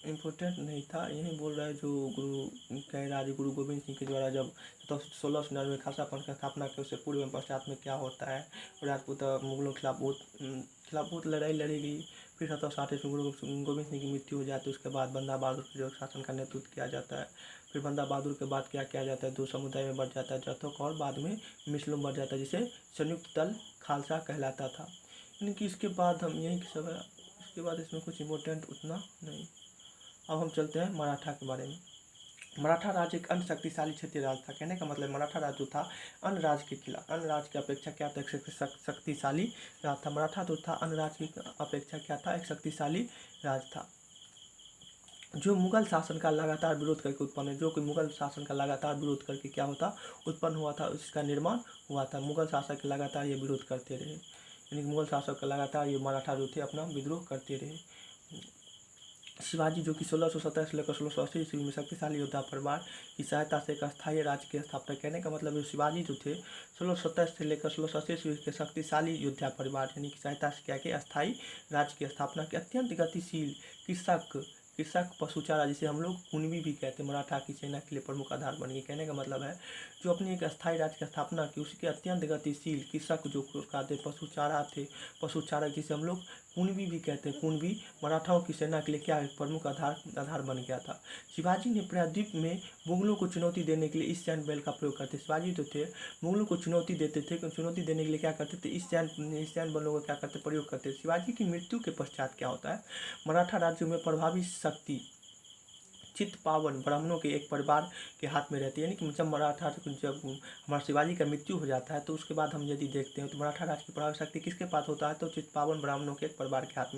इम्पोर्टेंट नहीं था, यही बोल रहा है जो गुरु कह राज गुरु गोविंद सिंह के द्वारा जब 1699 में खालसा पंथ का स्थापना की, उससे पूर्व में पश्चात में क्या होता है। राजपूत मुगलों के खिलाफ बहुत लड़ाई लड़ी गई। फिर 1760 ईस्वी में गुरु गोविंद सिंह की मृत्यु हो जाती है। उसके बाद बंदा बहादुर के जो शासन का नेतृत्व किया जाता है। फिर बंदा बहादुर के बाद क्या किया जाता है, दो समुदाय में बढ़ जाता है, जत्थों का और बाद में मिसलों में बढ़ जाता है, जिसे संयुक्त दल खालसा कहलाता था। यानी कि इसके बाद हम यही सब है, इसके बाद इसमें कुछ इम्पोर्टेंट उतना नहीं। अब हम चलते हैं मराठा के बारे में। मराठा राज्य एक अन्य शक्तिशाली क्षेत्रीय राज था। कहने का मतलब मराठा राज्य जो था अन्य राज्य के खिलाफ, अन्य राज्य की अपेक्षा क्या था, एक शक्तिशाली राज था। मराठा जो था अन्य राज्य की अपेक्षा क्या था, एक शक्तिशाली राज था, जो मुगल शासन का लगातार विरोध करके उत्पन्न है, जो कि मुगल शासन का लगातार विरोध करके क्या होता, उत्पन्न हुआ था, इसका निर्माण हुआ था। मुगल शासक के लगातार ये विरोध करते रहे, यानी मुगल शासक का लगातार ये मराठा जो थे अपना विद्रोह करते रहे। शिवाजी जो कि 1627 से लेकर 1680 ईस्वी में शक्तिशाली योद्धा परिवार की सहायता से एक अस्थायी राज्य की स्थापना। कहने का मतलब है शिवाजी जो थे 1627 से लेकर 1680 ईस्वी के शक्तिशाली योद्धा परिवार यानी कि सहायता से क्या कि अस्थायी राज्य की स्थापना की। अत्यंत गतिशील कृषक पशुचारा, जिसे हम लोग कुणबी भी कहते हैं, मराठा की सेना के लिए प्रमुख आधार बन गई। कहने का मतलब है जो अपनी एक अस्थायी राज्य की स्थापना की, उसके अत्यंत गतिशील कृषक जो कहते पशुचारा थे, पशुचारक जिसे हम लोग कुणबी भी कहते हैं, कुणबी मराठाओं की सेना के लिए क्या प्रमुख आधार बन गया था। शिवाजी ने प्रायद्वीप में मुगलों को चुनौती देने के लिए ईस्ट सैंड बेल का प्रयोग करते। शिवाजी जो थे मुगलों को चुनौती देते थे, चुनौती देने के लिए क्या करते थे, ईस्ट सैंड बेलों का क्या करते प्रयोग करते। शिवाजी की मृत्यु के पश्चात क्या होता है, मराठा राज्यों में प्रभावी शक्ति चित्तपावन ब्राह्मणों के एक परिवार के हाथ में रहती है। यानी कि जब हमारा शिवाजी का मृत्यु हो जाता है तो उसके बाद हम यदि देखते हैं तो मराठा राज्य की प्रभाव शक्ति किसके पास होता है, तो चित्तपावन ब्राह्मणों के एक परिवार के हाथ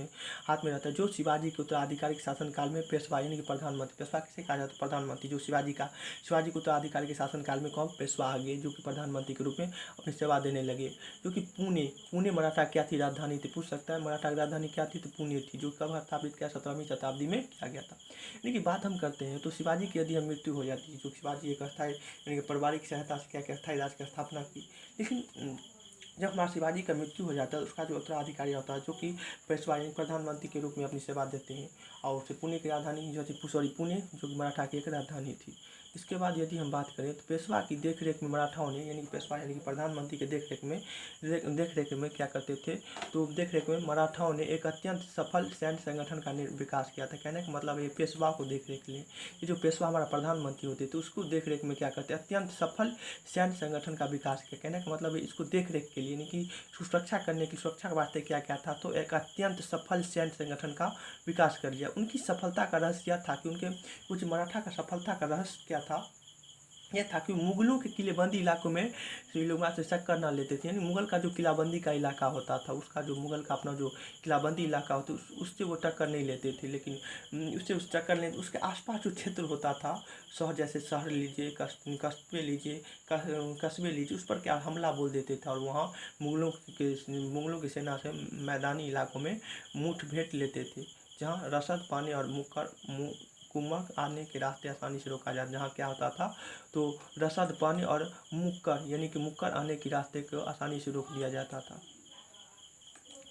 में रहता है, जो शिवाजी के उत्तराधिकारी शासनकाल में पेशवा यानी कि प्रधानमंत्री, पेशवा किसे कहा जाता है, प्रधानमंत्री, जो शिवाजी के उत्तराधिकारी के शासनकाल में कौन पेशवा आ गए, जो कि प्रधानमंत्री के रूप में अपनी सेवा देने लगे। जो कि पुणे मराठा क्या थी, राजधानी थी, पूछ सकता है मराठा की राजधानी क्या थी, तो पुणे थी, जो कब स्थापित किया, 17वीं शताब्दी में किया गया था। यानी कि बात हम करते हैं तो शिवाजी की यदि हम मृत्यु हो जाती है, जो शिवाजी एक अस्थायी यानी कि पारिवारिक सहायता से क्या अस्थायी राज्य की स्थापना की, लेकिन जब हमारा शिवाजी का मृत्यु हो जाता है उसका जो उत्तराधिकारी होता है, जो कि पेशवा यानी प्रधानमंत्री के रूप में अपनी सेवा देते हैं, और उसे पुणे की राजधानी जो थी, पुणे जो कि मराठा की एक राजधानी थी। इसके बाद यदि हम बात करें तो पेशवा की देखरेख में मराठाओं ने यानी कि पेशवा यानी कि प्रधानमंत्री के देखरेख में क्या करते थे, तो देखरेख में मराठाओं ने एक अत्यंत सफल सैन्य संगठन का विकास किया था। कहने का मतलब ये पेशवा को देखरेख के लिए, ये जो पेशवा हमारा प्रधानमंत्री होते थे उसको देखरेख में क्या करते, अत्यंत सफल सैन्य संगठन का विकास किया। कहने का मतलब इसको देखरेख के लिए यानी कि सुरक्षा करने की, सुरक्षा के वास्ते क्या क्या था, तो एक अत्यंत सफल सैन्य संगठन का विकास कर लिया। उनकी सफलता का रहस्य यह था कि उनके कुछ मराठा का सफलता का रहस्य क्या था, यह था कि मुगलों के किलेबंदी इलाकों में लोग वहाँ से टक्कर ना लेते थे। यानी मुगल का जो किलाबंदी का इलाका होता था, उसका जो मुगल का अपना जो किलाबंदी इलाका होता उससे वो टक्कर नहीं लेते थे, लेकिन उससे टक्कर लेते उसके आसपास जो क्षेत्र होता था, शहर जैसे शहर लीजिए, कस्बे लीजिए, उस पर क्या हमला बोल देते थे, और वहाँ मुगलों की सेना से मैदानी इलाकों में मुठभेड़ लेते थे, जहाँ रसद पानी और कुमक आने के रास्ते आसानी से रोका जाता। जहाँ क्या होता था, तो रसद पानी और मुक्कर आने के रास्ते को आसानी से रोक दिया जाता था।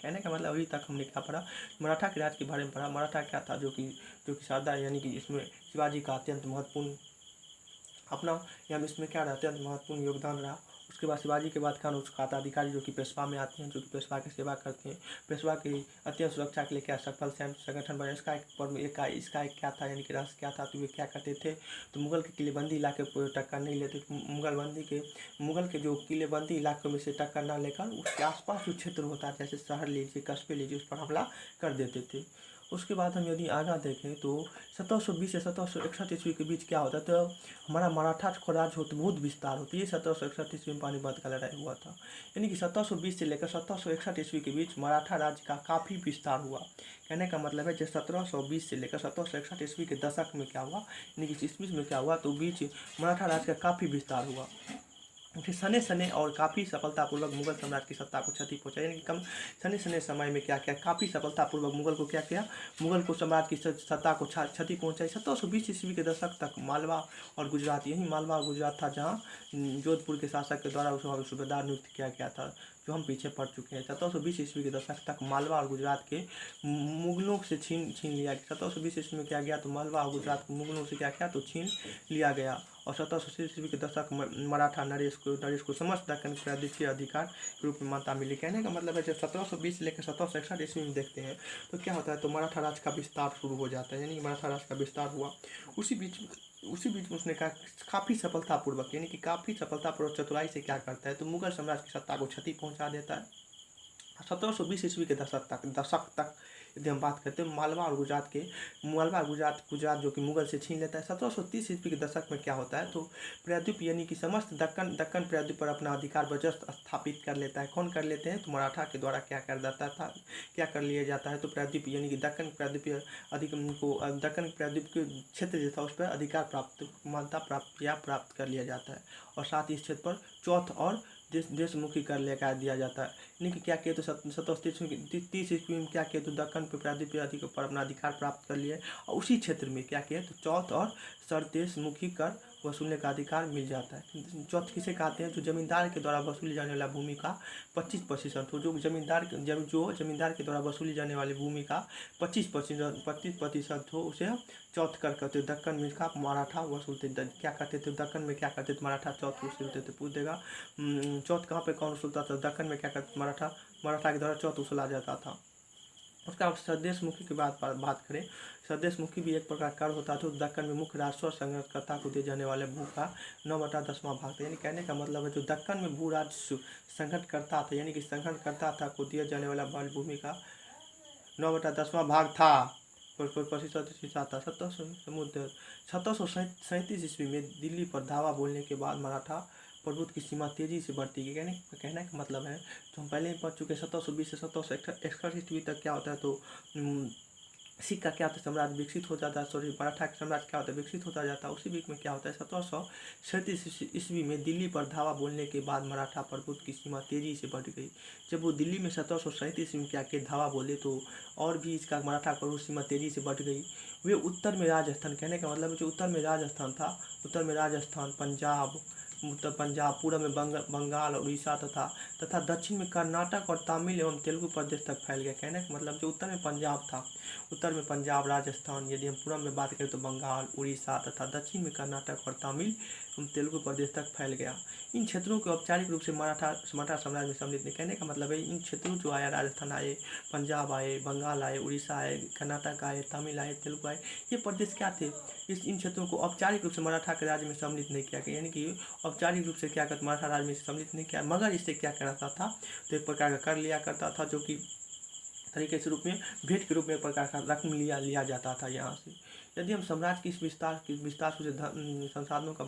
कहने का मतलब अभी तक हमने क्या पढ़ा, मराठा के राज्य के बारे में पढ़ा। मराठा क्या था, जो कि सरदार यानी कि इसमें शिवाजी का अत्यंत महत्वपूर्ण अपना यहाँ इसमें क्या रहा, अत्यंत महत्वपूर्ण योगदान रहा। उसके बाद शिवाजी के बाद खान उसका अधिकारी जो कि पेशवा में आते हैं, जो कि पेशवा की सेवा करते हैं, पेशवा की अत्यंत सुरक्षा के लिए क्या सफल सैन्य संगठन बना। इसका एक क्या था, यानी कि रहस्य क्या था, तो वे क्या करते थे, तो मुगल के किलेबंदी इलाके को टक्कर नहीं लेते, मुगल के जो किलेबंदी इलाकों में से टक्कर ना लेकर उसके आसपास जो क्षेत्र होता है, जैसे शहर लीजिए, कस्बे लीजिए, उस पर हमला कर देते थे। उसके बाद हम यदि आगे देखें तो 1720 से 1761 ईस्वी के बीच क्या होता है, तो हमारा मराठा को राज्य होते बहुत विस्तार होती है। 1761 ईस्वी में पानीपत का लड़ाई हुआ था, यानी कि 1720 से लेकर 1761 ईस्वी के बीच मराठा राज्य का काफ़ी विस्तार हुआ। कहने का मतलब है जो 1720 से लेकर 1761 ईस्वी के दशक में क्या हुआ, यानी कि ईस्वी में क्या हुआ, तो बीच मराठा राज्य का काफ़ी विस्तार हुआ। फिर सने सने और काफ़ी सफलतापूर्वक मुगल साम्राज्य की सत्ता को क्षति पहुंचाई। यानी कि कम सने सने समय में क्या किया, काफ़ी सफलतापूर्वक मुगल को क्या किया, मुगल को सम्राट की सत्ता को क्षति पहुंचाई। 1720 ईस्वी के दशक तक मालवा और गुजरात, यही मालवा और गुजरात था जहाँ जोधपुर के शासक के द्वारा उस सूबेदार नियुक्त किया गया था, जो हम पीछे पढ़ चुके हैं। 1720 ईस्वी के दशक तक मालवा और गुजरात के मुगलों से छीन लिया गया। 1720 ईस्वी में क्या गया, तो मालवा और गुजरात को मुगलों से क्या किया, तो छीन लिया गया। और 1780 ईस्वी के दशक में मराठा नरेश को समस्त दक्कन प्रादेशिक अधिकार के रूप में मान्यता मिली। कहने का मतलब है जब 1720 से लेकर 1761 ईस्वी में देखते हैं तो क्या होता है, तो मराठा राज का विस्तार शुरू हो जाता है। यानी कि मराठा राज का विस्तार हुआ। उसी बीच में उसने कहा काफ़ी सफलतापूर्वक, यानी कि काफ़ी सफलतापूर्वक चतुराई से क्या करता है, तो मुगल साम्राज्य की सत्ता को क्षति पहुंचा देता है। 1720 ईस्वी के दशक तक यदि हम बात करते हैं मालवा और गुजरात जो कि मुगल से छीन लेता है। 1730 ईस्वी के दशक में क्या होता है, तो प्रायद्वीप यानी कि समस्त दक्कन प्रायद्वीप पर अपना अधिकार वर्चस्व स्थापित कर लेता है। कौन कर लेते हैं, तो मराठा के द्वारा क्या कर लिया जाता है, तो प्रायद्वीप यानी कि दक्कन प्रायद्वीप के क्षेत्र जो था उस पर अधिकार मान्यता प्राप्त कर लिया जाता है। और साथ ही इस क्षेत्र पर चौथ और देशमुखी कर लेकर दिया जाता है। यानी कि क्या किया, तो 1730 ईस्वी में क्या किया, तो दक्कन पे प्रायद्वीप पर अपना अधिकार प्राप्त कर लिया। और उसी क्षेत्र में क्या किया, तो चौथ और सरदेशमुखी कर वसूलने का अधिकार मिल जाता है। चौथ किसे कहते हैं, जो जमींदार के द्वारा वसूली जाने वाला भूमि का 25% हो, जो जमींदार के द्वारा वसूली जाने वाली भूमि का 25% हो, उसे चौथ कर कहते। दक्कन में का मराठा वसूलते, क्या करते थे, दक्कन में क्या करते थे, मराठा चौथ वसूलते थे। पूछ देगा चौथ कहाँ पे कौन वसूलता था, दक्कन में क्या करते, मराठा के द्वारा चौथ वसूला जाता था। उसका आप सरदेशमुखी की बात करें, सरदेशमुखी भी एक प्रकार कर होता था। दक्कन में मुख्य राजस्व संग्रहकर्ता को दिए जाने वाले भू का 9/10वां भाग था। यानी कहने का मतलब है जो दक्कन में भू राजस्व संगठनकर्ता था, यानी कि संगठनकर्ता था को दिया जाने वाला भूमि का 9/10वां भाग था। प्रतिशत था। 1737 ईस्वी में दिल्ली पर धावा बोलने के बाद मराठा प्रभुत्व की सीमा तेजी से बढ़ती गई। कहने का मतलब है तो हम पहले ही पढ़ चुके 1720 से 1761 ईस्वी तक क्या होता है, तो सिख का क्या होता है, साम्राज्य विकसित हो जाता है। मराठा का साम्राज्य क्या होता है, विकसित होता जाता है। उसी बीच में क्या होता है, 1737 ईस्वी में दिल्ली पर धावा बोलने के बाद मराठा प्रभुत्व की सीमा तेजी से बढ़ गई। जब वो दिल्ली में 1737 ईस्वी में क्या के धावा बोले तो और भी इसका मराठा प्रभुत्व सीमा तेजी से बढ़ गई। वे उत्तर में राजस्थान, कहने का मतलब जो उत्तर में राजस्थान था, उत्तर में राजस्थान, पंजाब, पूर्व में बंगाल, उड़ीसा तथा दक्षिण में कर्नाटक और तमिल एवं तेलुगु प्रदेश तक फैल गया। कहने का मतलब जो उत्तर में पंजाब था, उत्तर में पंजाब, राजस्थान, यदि हम पूर्व में बात करें तो बंगाल, उड़ीसा तथा दक्षिण में कर्नाटक और तमिल एवं तेलुगु प्रदेश तक फैल गया। इन क्षेत्रों को औपचारिक रूप से मराठा साम्राज्य में सम्मिलित नहीं। कहने का मतलब है इन क्षेत्रों जो आया, राजस्थान आए, पंजाब आए, बंगाल आए, उड़ीसा आए, कर्नाटक आए, तमिल आए, तेलुगु आए, ये प्रदेश क्या थे, इन क्षेत्रों को औपचारिक रूप से मराठा के राज्य में सम्मिलित नहीं किया गया। यानी कि औपचारिक रूप से क्या करता, मराठा राज्य में सम्मिलित नहीं किया, मगर इससे क्या करता था, तो एक प्रकार का कर लिया करता था, जो कि तरीके से रूप में भेंट के रूप में एक प्रकार का रकम लिया जाता था यहाँ से। यदि हम साम्राज्य की इस विस्तार से संसाधनों का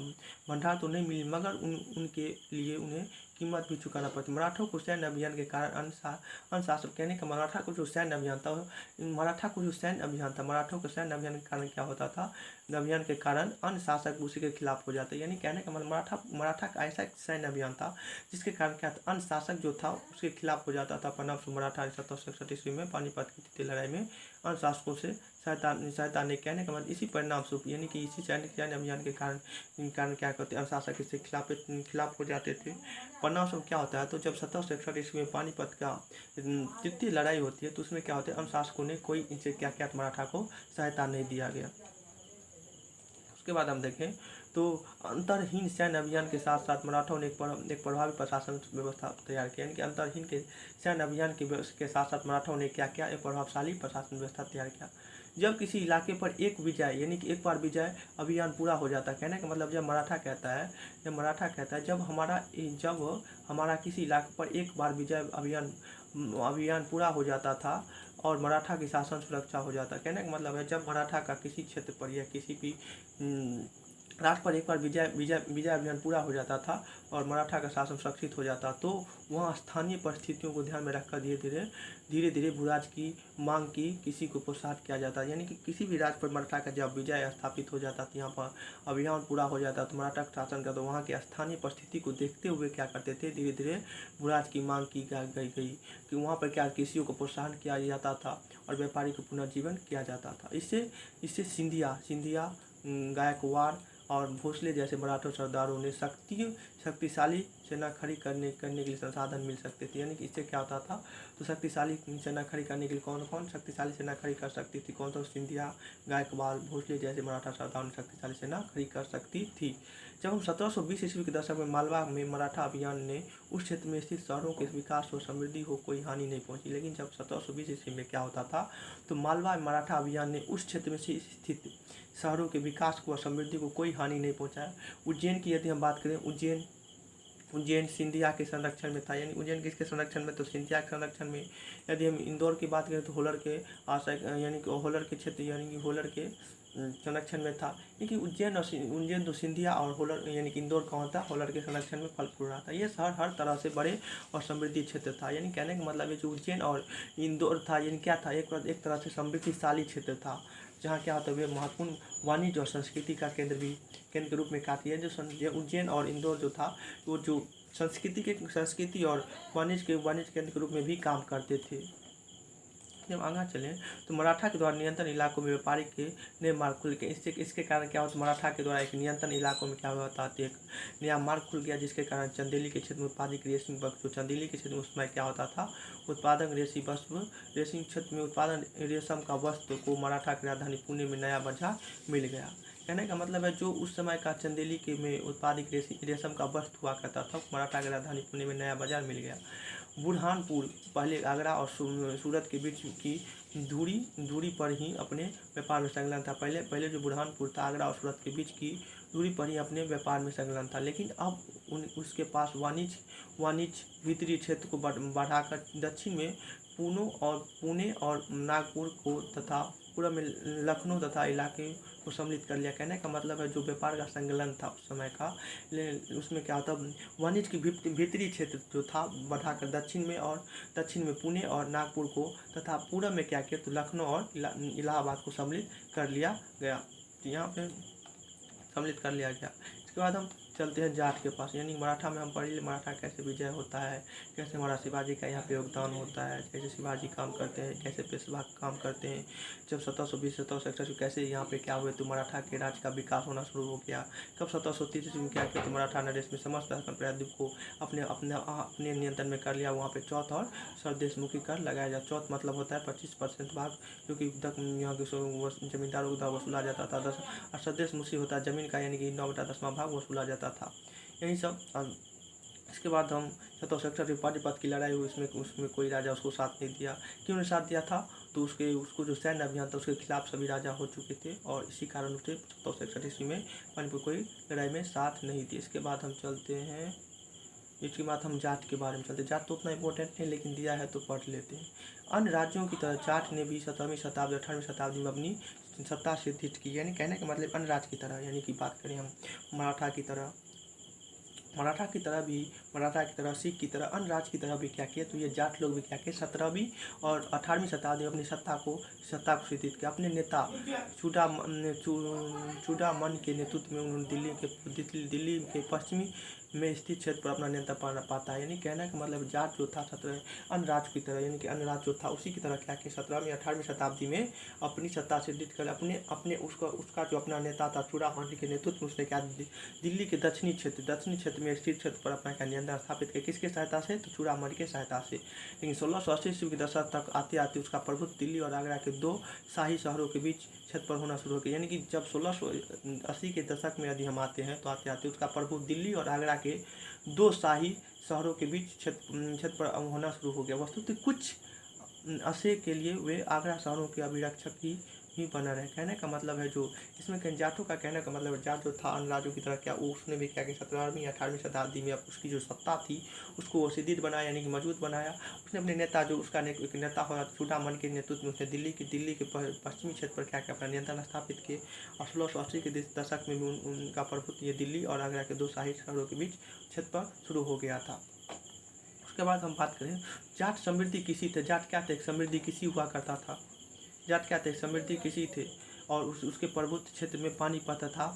भंडार तो नहीं मिली, मगर उनके लिए उन्हें कीमत भी चुकाना पड़ती। मराठों को सैन्य अभियान के कारण अनुशासन, कहने का मराठा को जो सैन्य अभियान था, मराठों के सैन्य अभियान के कारण क्या होता था, अभियान के कारण अन्य शासक उसी के खिलाफ हो जाते। यानी कहने का मतलब मराठा का ऐसा सैन्य अभियान था जिसके कारण क्या था, अन्य शासक जो था उसके खिलाफ हो जाता था। परिणाम मराठा 1761 ईस्वी में पानीपत की तृतीय लड़ाई में अन्य शासकों से सहायता ने, कहने का मतलब इसी परिणाम स्वरूप, यानी कि इसी सैन्य अभियान के कारण क्या करते, अनुशासक इससे खिलाफ हो जाते थे। परिणाम स्वरूप क्या होता है, तो जब 1761 ईस्वी में पानीपत का तृतीय लड़ाई होती है तो उसमें क्या होता है, अनुशासकों ने कोई इनसे क्या मराठा को सहायता नहीं दिया गया। उसके बाद हम देखें तो अंतरहीन सैन्य अभियान के साथ साथ मराठों ने एक प्रभावी प्रशासन व्यवस्था तैयार किया। यानी कि अंतरहीन के सैन्य अभियान के साथ साथ मराठों ने क्या किया, एक प्रभावशाली प्रशासन व्यवस्था तैयार किया। जब किसी इलाके पर एक विजय, यानी कि एक बार विजय अभियान पूरा हो जाता है, कहने का मतलब जब मराठा कहता है जब हमारा किसी इलाके पर एक बार विजय अभियान पूरा हो जाता था और मराठा की शासन सुरक्षा हो जाता। कहने का मतलब है जब मराठा का किसी क्षेत्र पर या किसी भी राष्ट्र पर एक बार विजय विजय विजय अभियान पूरा हो जाता था और मराठा का शासन सुरक्षित हो जाता, तो वहाँ स्थानीय परिस्थितियों को ध्यान में रखकर धीरे धीरे भूराज की मांग की किसी को प्रोत्साहित किया जाता। यानी कि किसी भी राज्य पर मराठा का जब विजय स्थापित हो जाता था, यहाँ पर अभियान पूरा हो जाता तो मराठा का शासन का, तो वहाँ की स्थानीय परिस्थिति को देखते हुए क्या करते थे, धीरे धीरे भूराज की मांग की गई कि वहाँ पर क्या कृषियों को प्रोत्साहन किया जाता था और व्यापारी को पुनर्जीवन किया जाता था। इससे सिंधिया गायकवाड़ और भोसले जैसे मराठा सरदारों ने शक्तिशाली सेना खड़ी करने के लिए संसाधन मिल सकते थे। यानी कि इससे क्या होता था, तो शक्तिशाली सेना खड़ी करने के लिए कौन कौन शक्तिशाली सेना खड़ी कर सकती थी, कौन, तो सिंधिया गायकवाड़ भोसले जैसे मराठा सरदारों ने शक्तिशाली सेना खड़ी कर सकती थी। जब हम 1720 ईस्वी के दशक में मालवा में मराठा अभियान ने उस क्षेत्र में स्थित शहरों के विकास और समृद्धि को कोई हानि नहीं पहुंची। लेकिन जब 1720 ईस्वी में क्या होता था, तो मालवा मराठा अभियान ने उस क्षेत्र में स्थित शहरों के विकास को और समृद्धि को कोई हानि नहीं पहुंचाया। उज्जैन की यदि हम बात करें, उज्जैन सिंधिया के संरक्षण में था। यानी उज्जैन किसके संरक्षण में, तो सिंधिया के संरक्षण में। यदि हम इंदौर की बात करें तो होलर के यानी कि होलर के क्षेत्र यानी कि होलर के संरक्षण में था। लेकिन उज्जैन तो सिंधिया और होलर यानी कि इंदौर कहाँ था, होलर के संरक्षण में फल फूल रहा था। ये शहर हर तरह से बड़े और समृद्धि क्षेत्र था। यानी कहने का मतलब है जो उज्जैन और इंदौर था, यानी क्या था, एक तरह से समृद्धिशाली क्षेत्र था, जहाँ क्या होता है महत्वपूर्ण वाणिज्य और संस्कृति का केंद्र के रूप में काफी है। जो उज्जैन और इंदौर जो था, वो जो संस्कृति और वाणिज्य केंद्र के रूप में भी काम करते थे। जब आगे चलें तो मराठा के द्वारा नियंत्रण इलाकों में व्यापारी के नए मार्ग खुल गए। इसके कारण क्या होता, मराठा के द्वारा एक नियंत्रण इलाकों में क्या हुआ था, एक नया मार्ग खुल गया, जिसके कारण चंदेली के क्षेत्र में उत्पादित रेशमी वस्त्र, चंदेली के क्षेत्र में उस समय क्या होता था, उत्पादक रेशमी क्षेत्र में उत्पादन रेशम का वस्त्र को मराठा की राजधानी पुणे में नया बाजार मिल गया। कहने का मतलब है जो उस समय का चंदेली के में उत्पादित रेशम का वस्त्र हुआ करता था, मराठा की राजधानी पुणे में नया बाजार मिल गया। बुरहानपुर पहले आगरा और सूरत के बीच की दूरी पर ही अपने व्यापार में संलग्न था। पहले जो बुरहानपुर था, आगरा और सूरत के बीच की दूरी पर ही अपने व्यापार में संलग्न था। लेकिन अब उसके पास वाणिज्य भीतरी क्षेत्र को बढ़ाकर दक्षिण में पुणे और नागपुर को तथा पूर्व में लखनऊ तथा इलाके को सम्मिलित कर लिया। कहने का मतलब है जो व्यापार का संकलन था उस समय का, उसमें क्या होता, वाणिज्य की भीतरी क्षेत्र जो था बढ़ाकर दक्षिण में पुणे और नागपुर को तथा पूर्व में क्या किया, तो लखनऊ और इलाहाबाद को सम्मिलित कर लिया गया। यहाँ पे सम्मिलित कर लिया गया। इसके बाद हम चलते हैं जाट के पास। यानी मराठा में हम पढ़ लिए मराठा कैसे विजय होता है, कैसे हमारा शिवाजी का यहाँ पे योगदान होता है, कैसे शिवाजी काम करते हैं, कैसे पेशवा काम करते हैं। जब 1720 1761 में कैसे यहाँ पे क्या हुए तो मराठा के राज्य का विकास होना शुरू हो गया। कब 1730 में क्या किया, तो मराठा नरेश में समस्त प्रायद्वीप को अपने नियंत्रण में कर लिया। वहाँ पे चौथ और सरदेशमुखी कर लगाया जाए। चौथ मतलब होता है 25% भाग, जो कि यहाँ के जमींदारों को वसूला जाता था। 10 और सरदेशमुखी होता है जमीन का, यानी कि 9/10 भाग वसूला जाता था। यही सब। इसके बाद हम 1761 में पानीपत की लड़ाई हुई, उसमें कोई राजा उसको साथ नहीं दिया। क्यों नहीं साथ दिया था, तो उसको जो सैन्य अभियान था उसके खिलाफ सभी राजा हो चुके थे और इसी कारण उसे 1761 ईस्वी में पानीपत कोई लड़ाई में साथ नहीं दी। इसके बाद हम चलते हैं, इसके बाद हम जाट के बारे में चलते हैं। जाट तो उतना इंपॉर्टेंट नहीं, लेकिन दिया है तो पढ़ लेते हैं। अन्य राज्यों की तरह जाट ने भी 17वीं शताब्दी 18वीं शताब्दी में अपनी सत्ता सिद्धित की। यानी कहने का मतलब अन्य राज्य की तरह, यानी कि बात करें हम मराठा की तरह सिख की तरह अन्य राज्य की तरह भी क्या किया, तो ये जाट लोग भी क्या किए, 17वीं और 18वीं शताब्दी में अपनी सत्ता को सिद्धित किया। अपने नेता चूड़ामन के नेतृत्व में उन्होंने दिल्ली के पश्चिमी में स्थित क्षेत्र पर अपना नेता पाता है। यानी कहने का मतलब जाट जो था अन्य राज्य की तरह, यानी कि अन्य राज्य जो था उसी की तरह क्या किया, 17वीं 18वीं शताब्दी में अपनी सत्ता सिद्धित कर अपने उसका जो अपना नेता था चूड़ामन के नेतृत्व में उसने क्या दिल्ली के दक्षिणी क्षेत्र में स्थित क्षेत्र पर अपना क्या नियंत्रण स्थापित किया। किसके सहायता से, तो चूड़ामन के सहायता से। लेकिन 1680 ईस्वी के दशक तक आते आते उसका प्रभुत्व दिल्ली और आगरा के दो शाही शहरों के बीच क्षेत्र पर होना शुरू हो गया। यानी कि जब 1680 के दशक में यदि हम आते हैं तो आते आते उसका प्रभुत्व दिल्ली और आगरा के दो शाही शहरों के बीच क्षेत्र पर होना शुरू हो गया। वस्तुतः कुछ अरसे के लिए वे आगरा शहरों के अभिरक्षक ही ही बना रहे। कहने का मतलब है जो इसमें जाटों का कहने का मतलब जाट जो था अन्य राज्यों की तरह क्या उसने भी क्या कि 17वीं या 18वीं शताब्दी में उसकी जो सत्ता थी उसको वो सुदृढ़ बनाया, यानी कि मजबूत बनाया। उसने अपने नेता जो उसका एक नेता हुआ चूड़ामल के नेतृत्व में उसने दिल्ली के पश्चिमी क्षेत्र पर क्या क्या अपना नियंत्रण स्थापित किए। और 1680 के दशक में भी उनका प्रभुत्व ये दिल्ली और आगरा के दो शाही शहरों के बीच क्षेत्र पर शुरू हो गया था। उसके बाद हम बात करें जाट समृद्धि किसी थे। जाट क्या थे? एक समृद्धि किसी हुआ करता था। जाट क्या थे? समृद्धि किसी थे। और उसके प्रभुत्व क्षेत्र में पानीपत तथा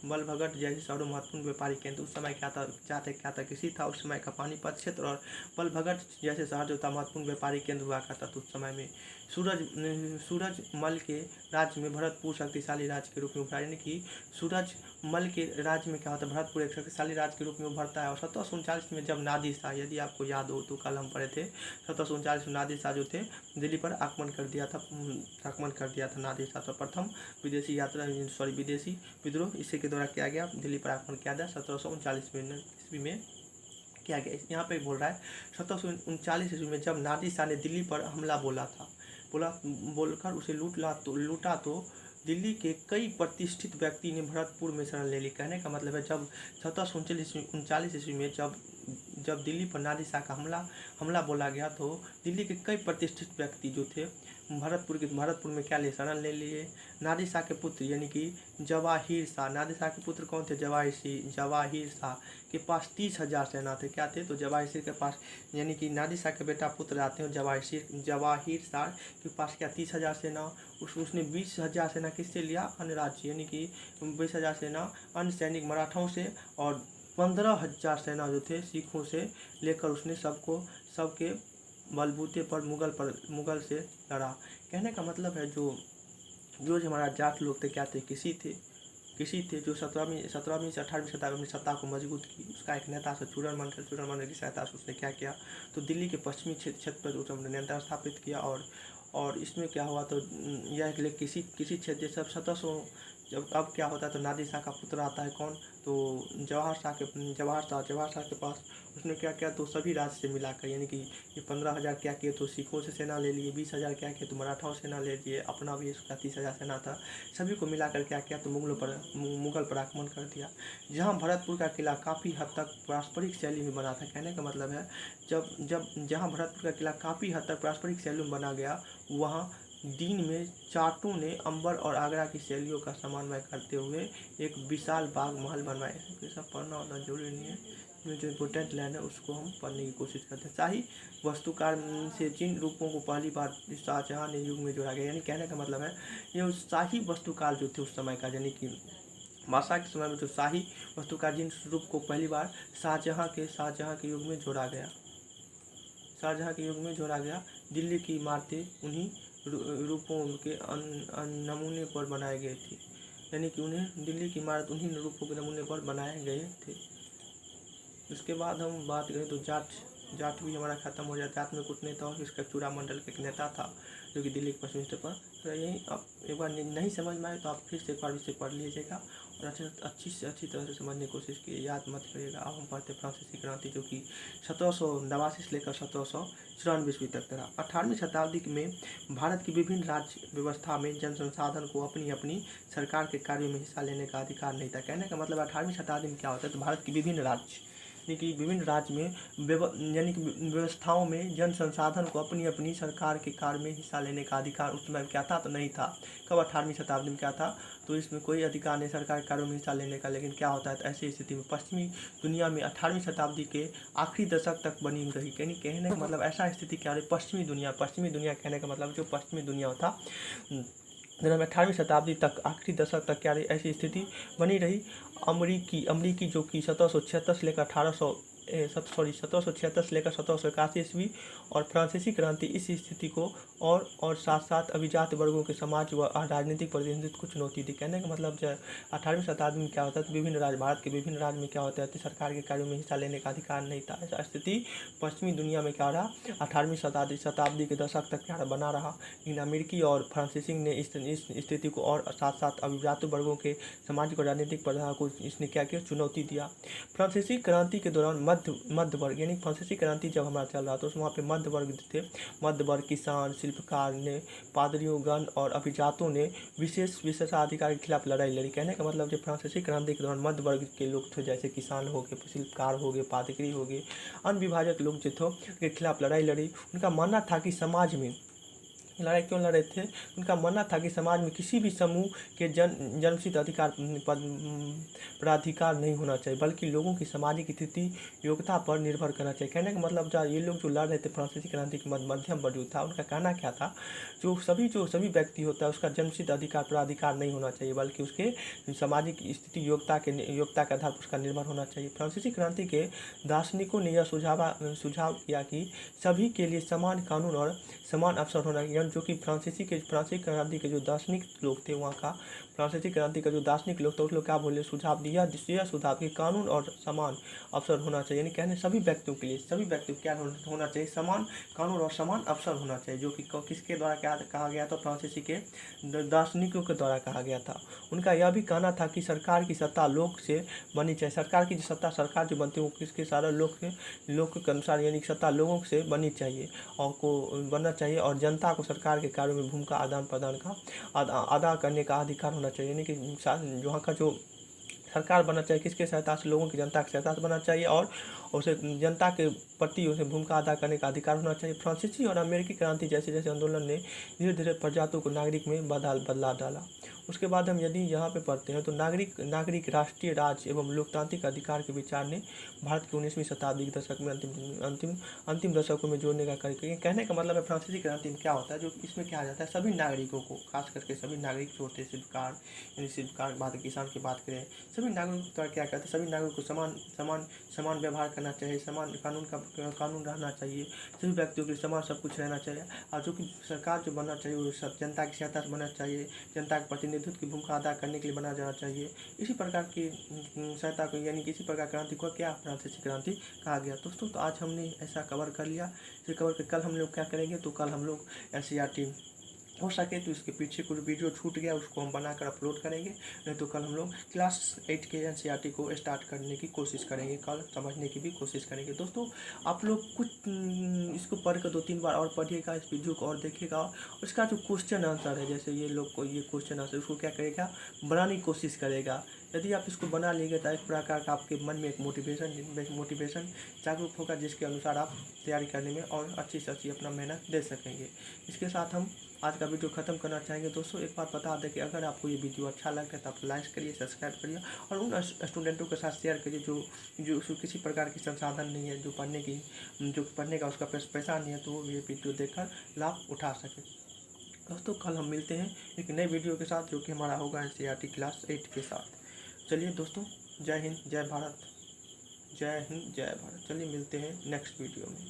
बलभगढ़ जैसे शहरों महत्वपूर्ण व्यापारिक केंद्र। उस समय क्या था? जाट क्या था? किसी था उस समय का पानीपत क्षेत्र और बलभगढ़ जैसे शहर जो था महत्वपूर्ण व्यापारिक केंद्र हुआ करता था उस समय में। सूरजमल के राज्य में भरतपुर शक्तिशाली राज्य के रूप में उभरा, यानी कि सूरजमल के राज्य में क्या होता है? भरतपुर एक शक्तिशाली राज्य के रूप में उभरता है। और 1739 में जब नादिर शाह, यदि आपको याद हो तो कल हम पढ़े थे, 1739 में नादिर शाह जो थे दिल्ली पर आक्रमण कर दिया था नादिर शाह। तो प्रथम विदेशी विद्रोह इसी के द्वारा किया गया, दिल्ली पर आक्रमण किया गया 1739 ईस्वी में किया गया। यहाँ पे बोल रहा है 1739 ईस्वी में जब नादिर शाह ने दिल्ली पर हमला बोलकर उसे लूटा तो दिल्ली के कई प्रतिष्ठित व्यक्ति ने भरतपुर में शरण ले ली। कहने का मतलब है जब 1739 ईस्वी में जब दिल्ली पर नादिर शाह का हमला बोला गया तो दिल्ली के कई प्रतिष्ठित व्यक्ति जो थे भरतपुर में क्या ले शरण ले लिए। नादिर शाह के पुत्र यानी कि जवाहिर शाह, नादिर शाह के पुत्र कौन थे? जवाहिर शाह के पास 30,000 सेना थे। क्या थे? तो जवाहिर के पास, यानी कि नादिर शाह के बेटा पुत्र आते हैं जवाहिर शाह के पास क्या 30,000 सेना। उसने 20,000 सेना किससे लिया? अन्य राज्य, यानी कि 20,000 सेना अन्य सैनिक मराठाओं से और 15,000 सेना जो थे सिखों से लेकर उसने सबके बलबूते पर मुगल से लड़ा। कहने का मतलब है जो हमारा जाट लोग थे क्या थे? किसी थे जो 17वीं से 18वीं शताब्दी में सत्ता को मजबूत की। उसका एक नेता था चूड़ामल की सहायता से उसने क्या किया तो दिल्ली के पश्चिमी क्षेत्र पर उसने नियंत्रण स्थापित किया। और इसमें क्या हुआ तो यह किसी क्षेत्र जैसे 1700 जब अब क्या होता है तो नादिर शाह का पुत्र आता है कौन? तो जवाहर शाह के पास उसने क्या किया तो सभी राज्य से मिलाकर, यानी कि ये 15,000 क्या किए तो सिखों से सेना ले लिए, 20,000 क्या किए तो मराठाओं सेना ले लिए, अपना भी इसका 30,000 सेना था। सभी को मिलाकर क्या किया तो मुगल पर आक्रमण कर दिया। जहाँ भरतपुर का किला काफ़ी हद तक पारस्परिक शैली में बना था। कहने का मतलब है जहाँ भरतपुर का किला काफ़ी हद तक पारस्परिक शैली में बना गया, वहाँ दिन में जाटों ने अंबर और आगरा की शैलियों का समन्वय करते हुए एक विशाल बाग महल बनवाए। ये सब पढ़ना होना जरूरी नहीं है, जो इम्पोर्टेंट लाइन है उसको हम पढ़ने की कोशिश करते हैं। शाही वास्तुकार से जिन रूपों को पहली बार शाहजहाँ ने युग में जोड़ा गया, यानी कहने का मतलब है ये शाही वास्तुकार जो थे उस समय का, यानी कि बादशाह के समय में जो शाही वास्तुकार जिन रूप को पहली बार शाहजहाँ के युग में जोड़ा गया, दिल्ली की इमारतें उन्हीं रूपों के नमूने पर बनाए गए थे, यानी कि उन्हें दिल्ली की इमारत उन्हीं रूपों के नमूने पर बनाए गए थे। उसके बाद हम बात करें तो जाट भी हमारा खत्म हो जाता है। जाट में कुछ नेता और इसका चूड़ामंडल का एक नेता था जो कि दिल्ली के पश्चिमी क्षेत्र पर। तो यही आप एक बार नहीं समझ में आए तो आप फिर से एक बार इसे पढ़ लीजिएगा और अच्छी तरह से समझने की कोशिश कीजिए, याद मत करिएगा। अब हम पढ़ते फ्रांसीसी क्रांति जो कि 1789 से लेकर 1794 ईस्वी तक रहा। 18वीं शताब्दी में भारत की विभिन्न राज्य व्यवस्था में जन संसाधन को अपनी अपनी सरकार के कार्यों में हिस्सा लेने का अधिकार नहीं था। कहने का मतलब 18वीं शताब्दी में क्या होता है तो भारत की विभिन्न राज्य में यानी कि व्यवस्थाओं में जन संसाधन को अपनी सरकार के कार्य में हिस्सा लेने का अधिकार उस समय क्या था तो नहीं था। कब? 18वीं शताब्दी में क्या था तो इसमें कोई अधिकार नहीं सरकार के कार्यों में हिस्सा लेने का। लेकिन क्या होता है तो ऐसी स्थिति में पश्चिमी दुनिया में 18वीं शताब्दी के आखिरी दशक तक बनी रही। कहने का मतलब ऐसा स्थिति क्या रही? पश्चिमी दुनिया कहने का मतलब जो पश्चिमी दुनिया था दुनिया में 18वीं शताब्दी तक आखिरी दशक तक क्या रही? ऐसी स्थिति बनी रही। अमरीकी जो कि 1776 से लेकर 1781 ईस्वी और फ्रांसीसी क्रांति इस स्थिति को और साथ अभिजात वर्गों के समाज व राजनीतिक प्रतिनिधित्व को चुनौती दी। कहने का मतलब जो 18वीं शताब्दी में क्या होता है तो भारत के विभिन्न राज्य में क्या होता है तो सरकार के कार्यों में हिस्सा लेने का अधिकार नहीं था। ऐसा स्थिति पश्चिमी दुनिया में क्या रहा? 18वीं शताब्दी के दशक तक क्या बना रहा। लेकिन अमेरिकी और फ्रांसीसी ने इस स्थिति को और साथ अभिजात वर्गों के सामाजिक और राजनीतिक प्रधान को इसने क्या किया? चुनौती दिया। फ्रांसीसी क्रांति के दौरान मध्य वर्ग, यानी फ्रांसीसी क्रांति जब हमारा चल रहा था तो वहाँ पे मध्य वर्ग थे, मध्य वर्ग, किसान, शिल्पकार ने, पादरियों गण और अभिजातों ने विशेषाधिकार के खिलाफ लड़ाई लड़ी। कहने का मतलब जो फ्रांसीसी क्रांति के दौरान मध्य वर्ग के लोग थे, जैसे किसान हो गए, शिल्पकार हो गए, पादरी हो गए, अनविभाजक लोग जो थे के खिलाफ लड़ाई लड़ी। उनका मानना था कि समाज में लड़ाई क्यों लड़ रहे थे, उनका मानना था कि समाज में किसी भी समूह के जन्मसिद्ध अधिकार प्राधिकार नहीं होना चाहिए, बल्कि लोगों की सामाजिक स्थिति योग्यता पर निर्भर करना चाहिए। कहने का मतलब ये लोग जो लड़ रहे थे फ्रांसीसी क्रांति के मध्यम वर्ग था, उनका कहना क्या था, जो सभी व्यक्ति होता है उसका जन्मसिद्ध अधिकार प्राधिकार नहीं होना चाहिए, बल्कि उसके सामाजिक स्थिति योग्यता के आधार पर उसका निर्भर होना चाहिए। फ्रांसीसी क्रांति के दार्शनिकों ने यह सुझाव किया कि सभी के लिए समान कानून और समान अवसर होना चाहिए। जो कि फ्रांसीसी क्रांति के जो दार्शनिक लोग थे, वहाँ का फ्रांसीसी क्रांति का जो दार्शनिक लोग थे, उस लोग क्या बोले, सुझाव दिया सुझाव कि कानून और समान अवसर होना चाहिए। यानी कहने सभी व्यक्तियों के लिए, सभी व्यक्तियों को क्या होना चाहिए, समान कानून और समान अवसर होना चाहिए। जो कि किसके द्वारा क्या कहा गया था, फ्रांसीसी के दार्शनिकों के द्वारा कहा गया था। उनका यह भी कहना था कि सरकार की सत्ता लोक से बननी चाहिए। सरकार की जो सत्ता सरकार जो बनती है वो किसके सारा लोग के अनुसार, यानी सत्ता लोगों से बननी चाहिए और को बनना चाहिए, और जनता को सरकार के कार्यों में भूमिका आदान प्रदान का अदा करने का अधिकार होना चाहिए। यानी कि वहाँ का जो सरकार बनना चाहिए किसके सहायता से, लोगों की, जनता की सहायता से बनना चाहिए, और उसे जनता के प्रति उसे भूमिका अदा करने का अधिकार होना चाहिए। फ्रांसीसी और अमेरिकी क्रांति जैसे जैसे आंदोलन ने धीरे धीरे प्रजातों को नागरिक में बदला डाला। उसके बाद हम यदि यहाँ पे पढ़ते हैं तो नागरिक राष्ट्रीय राज्य एवं लोकतांत्रिक अधिकार के विचार ने भारत की 19वीं शताब्दी के दशक में अंतिम दशकों में जोड़ने का कार्य किया। कहने का मतलब है फ्रांसीसी क्रांति में क्या होता है, जो इसमें क्या आ जाता है, सभी नागरिकों को, खास करके सभी नागरिक जो होते हैं, शिल्पकार, यानी शिल्पकार बात, किसान की बात करें, सभी नागरिकों द्वारा क्या कहते हैं, सभी नागरिकों को समान व्यवहार करना चाहिए, समान कानून रहना चाहिए, सभी व्यक्तियों के समान सब कुछ रहना चाहिए। और जो कि सरकार जो बनना चाहिए वो सब जनता की सहायता से बनना चाहिए, जनता के प्रतिनिधित्व की भूमिका अदा करने के लिए बनाया जाना चाहिए। इसी प्रकार की सहायता को, यानी कि इसी प्रकार क्रांति को क्या फ्रांसीसी क्रांति कहा गया। दोस्तों तो आज हमने ऐसा कवर कर लिया, इसे कवर कर कल हम लोग क्या करेंगे, तो कल हम लोग NCERT हो सके तो इसके पीछे कुछ वीडियो छूट गया उसको हम बनाकर अपलोड करेंगे, नहीं तो कल हम लोग क्लास 8 के NCERT को स्टार्ट करने की कोशिश करेंगे, कल समझने की भी कोशिश करेंगे। दोस्तों आप लोग कुछ इसको पढ़ कर 2-3 बार और पढ़िएगा, इस वीडियो को और देखिएगा, और इसका जो क्वेश्चन आंसर है, जैसे ये लोग को ये क्वेश्चन आंसर उसको क्या करेगा, बनाने की कोशिश करेगा। यदि आप इसको बना लेंगे तो एक प्रकार का आपके मन में एक मोटिवेशन जागरूक होगा, जिसके अनुसार आप तैयारी करने में और अच्छी से अच्छी अपना मेहनत दे सकेंगे। इसके साथ हम आज का वीडियो ख़त्म करना चाहेंगे। दोस्तों एक बात बता दें कि अगर आपको ये वीडियो अच्छा लगता है तो आप लाइक करिए, सब्सक्राइब करिए, और उन स्टूडेंटों के साथ शेयर करिए जो किसी प्रकार की संसाधन नहीं है, जो पढ़ने का उसका पैसा नहीं है, तो वो ये वीडियो देखकर लाभ उठा सके। दोस्तों कल हम मिलते हैं एक नए वीडियो के साथ, जो कि हमारा होगा NCERT क्लास 8 के साथ। चलिए दोस्तों, जय हिंद जय भारत, जय हिंद जय भारत। चलिए मिलते हैं नेक्स्ट वीडियो में।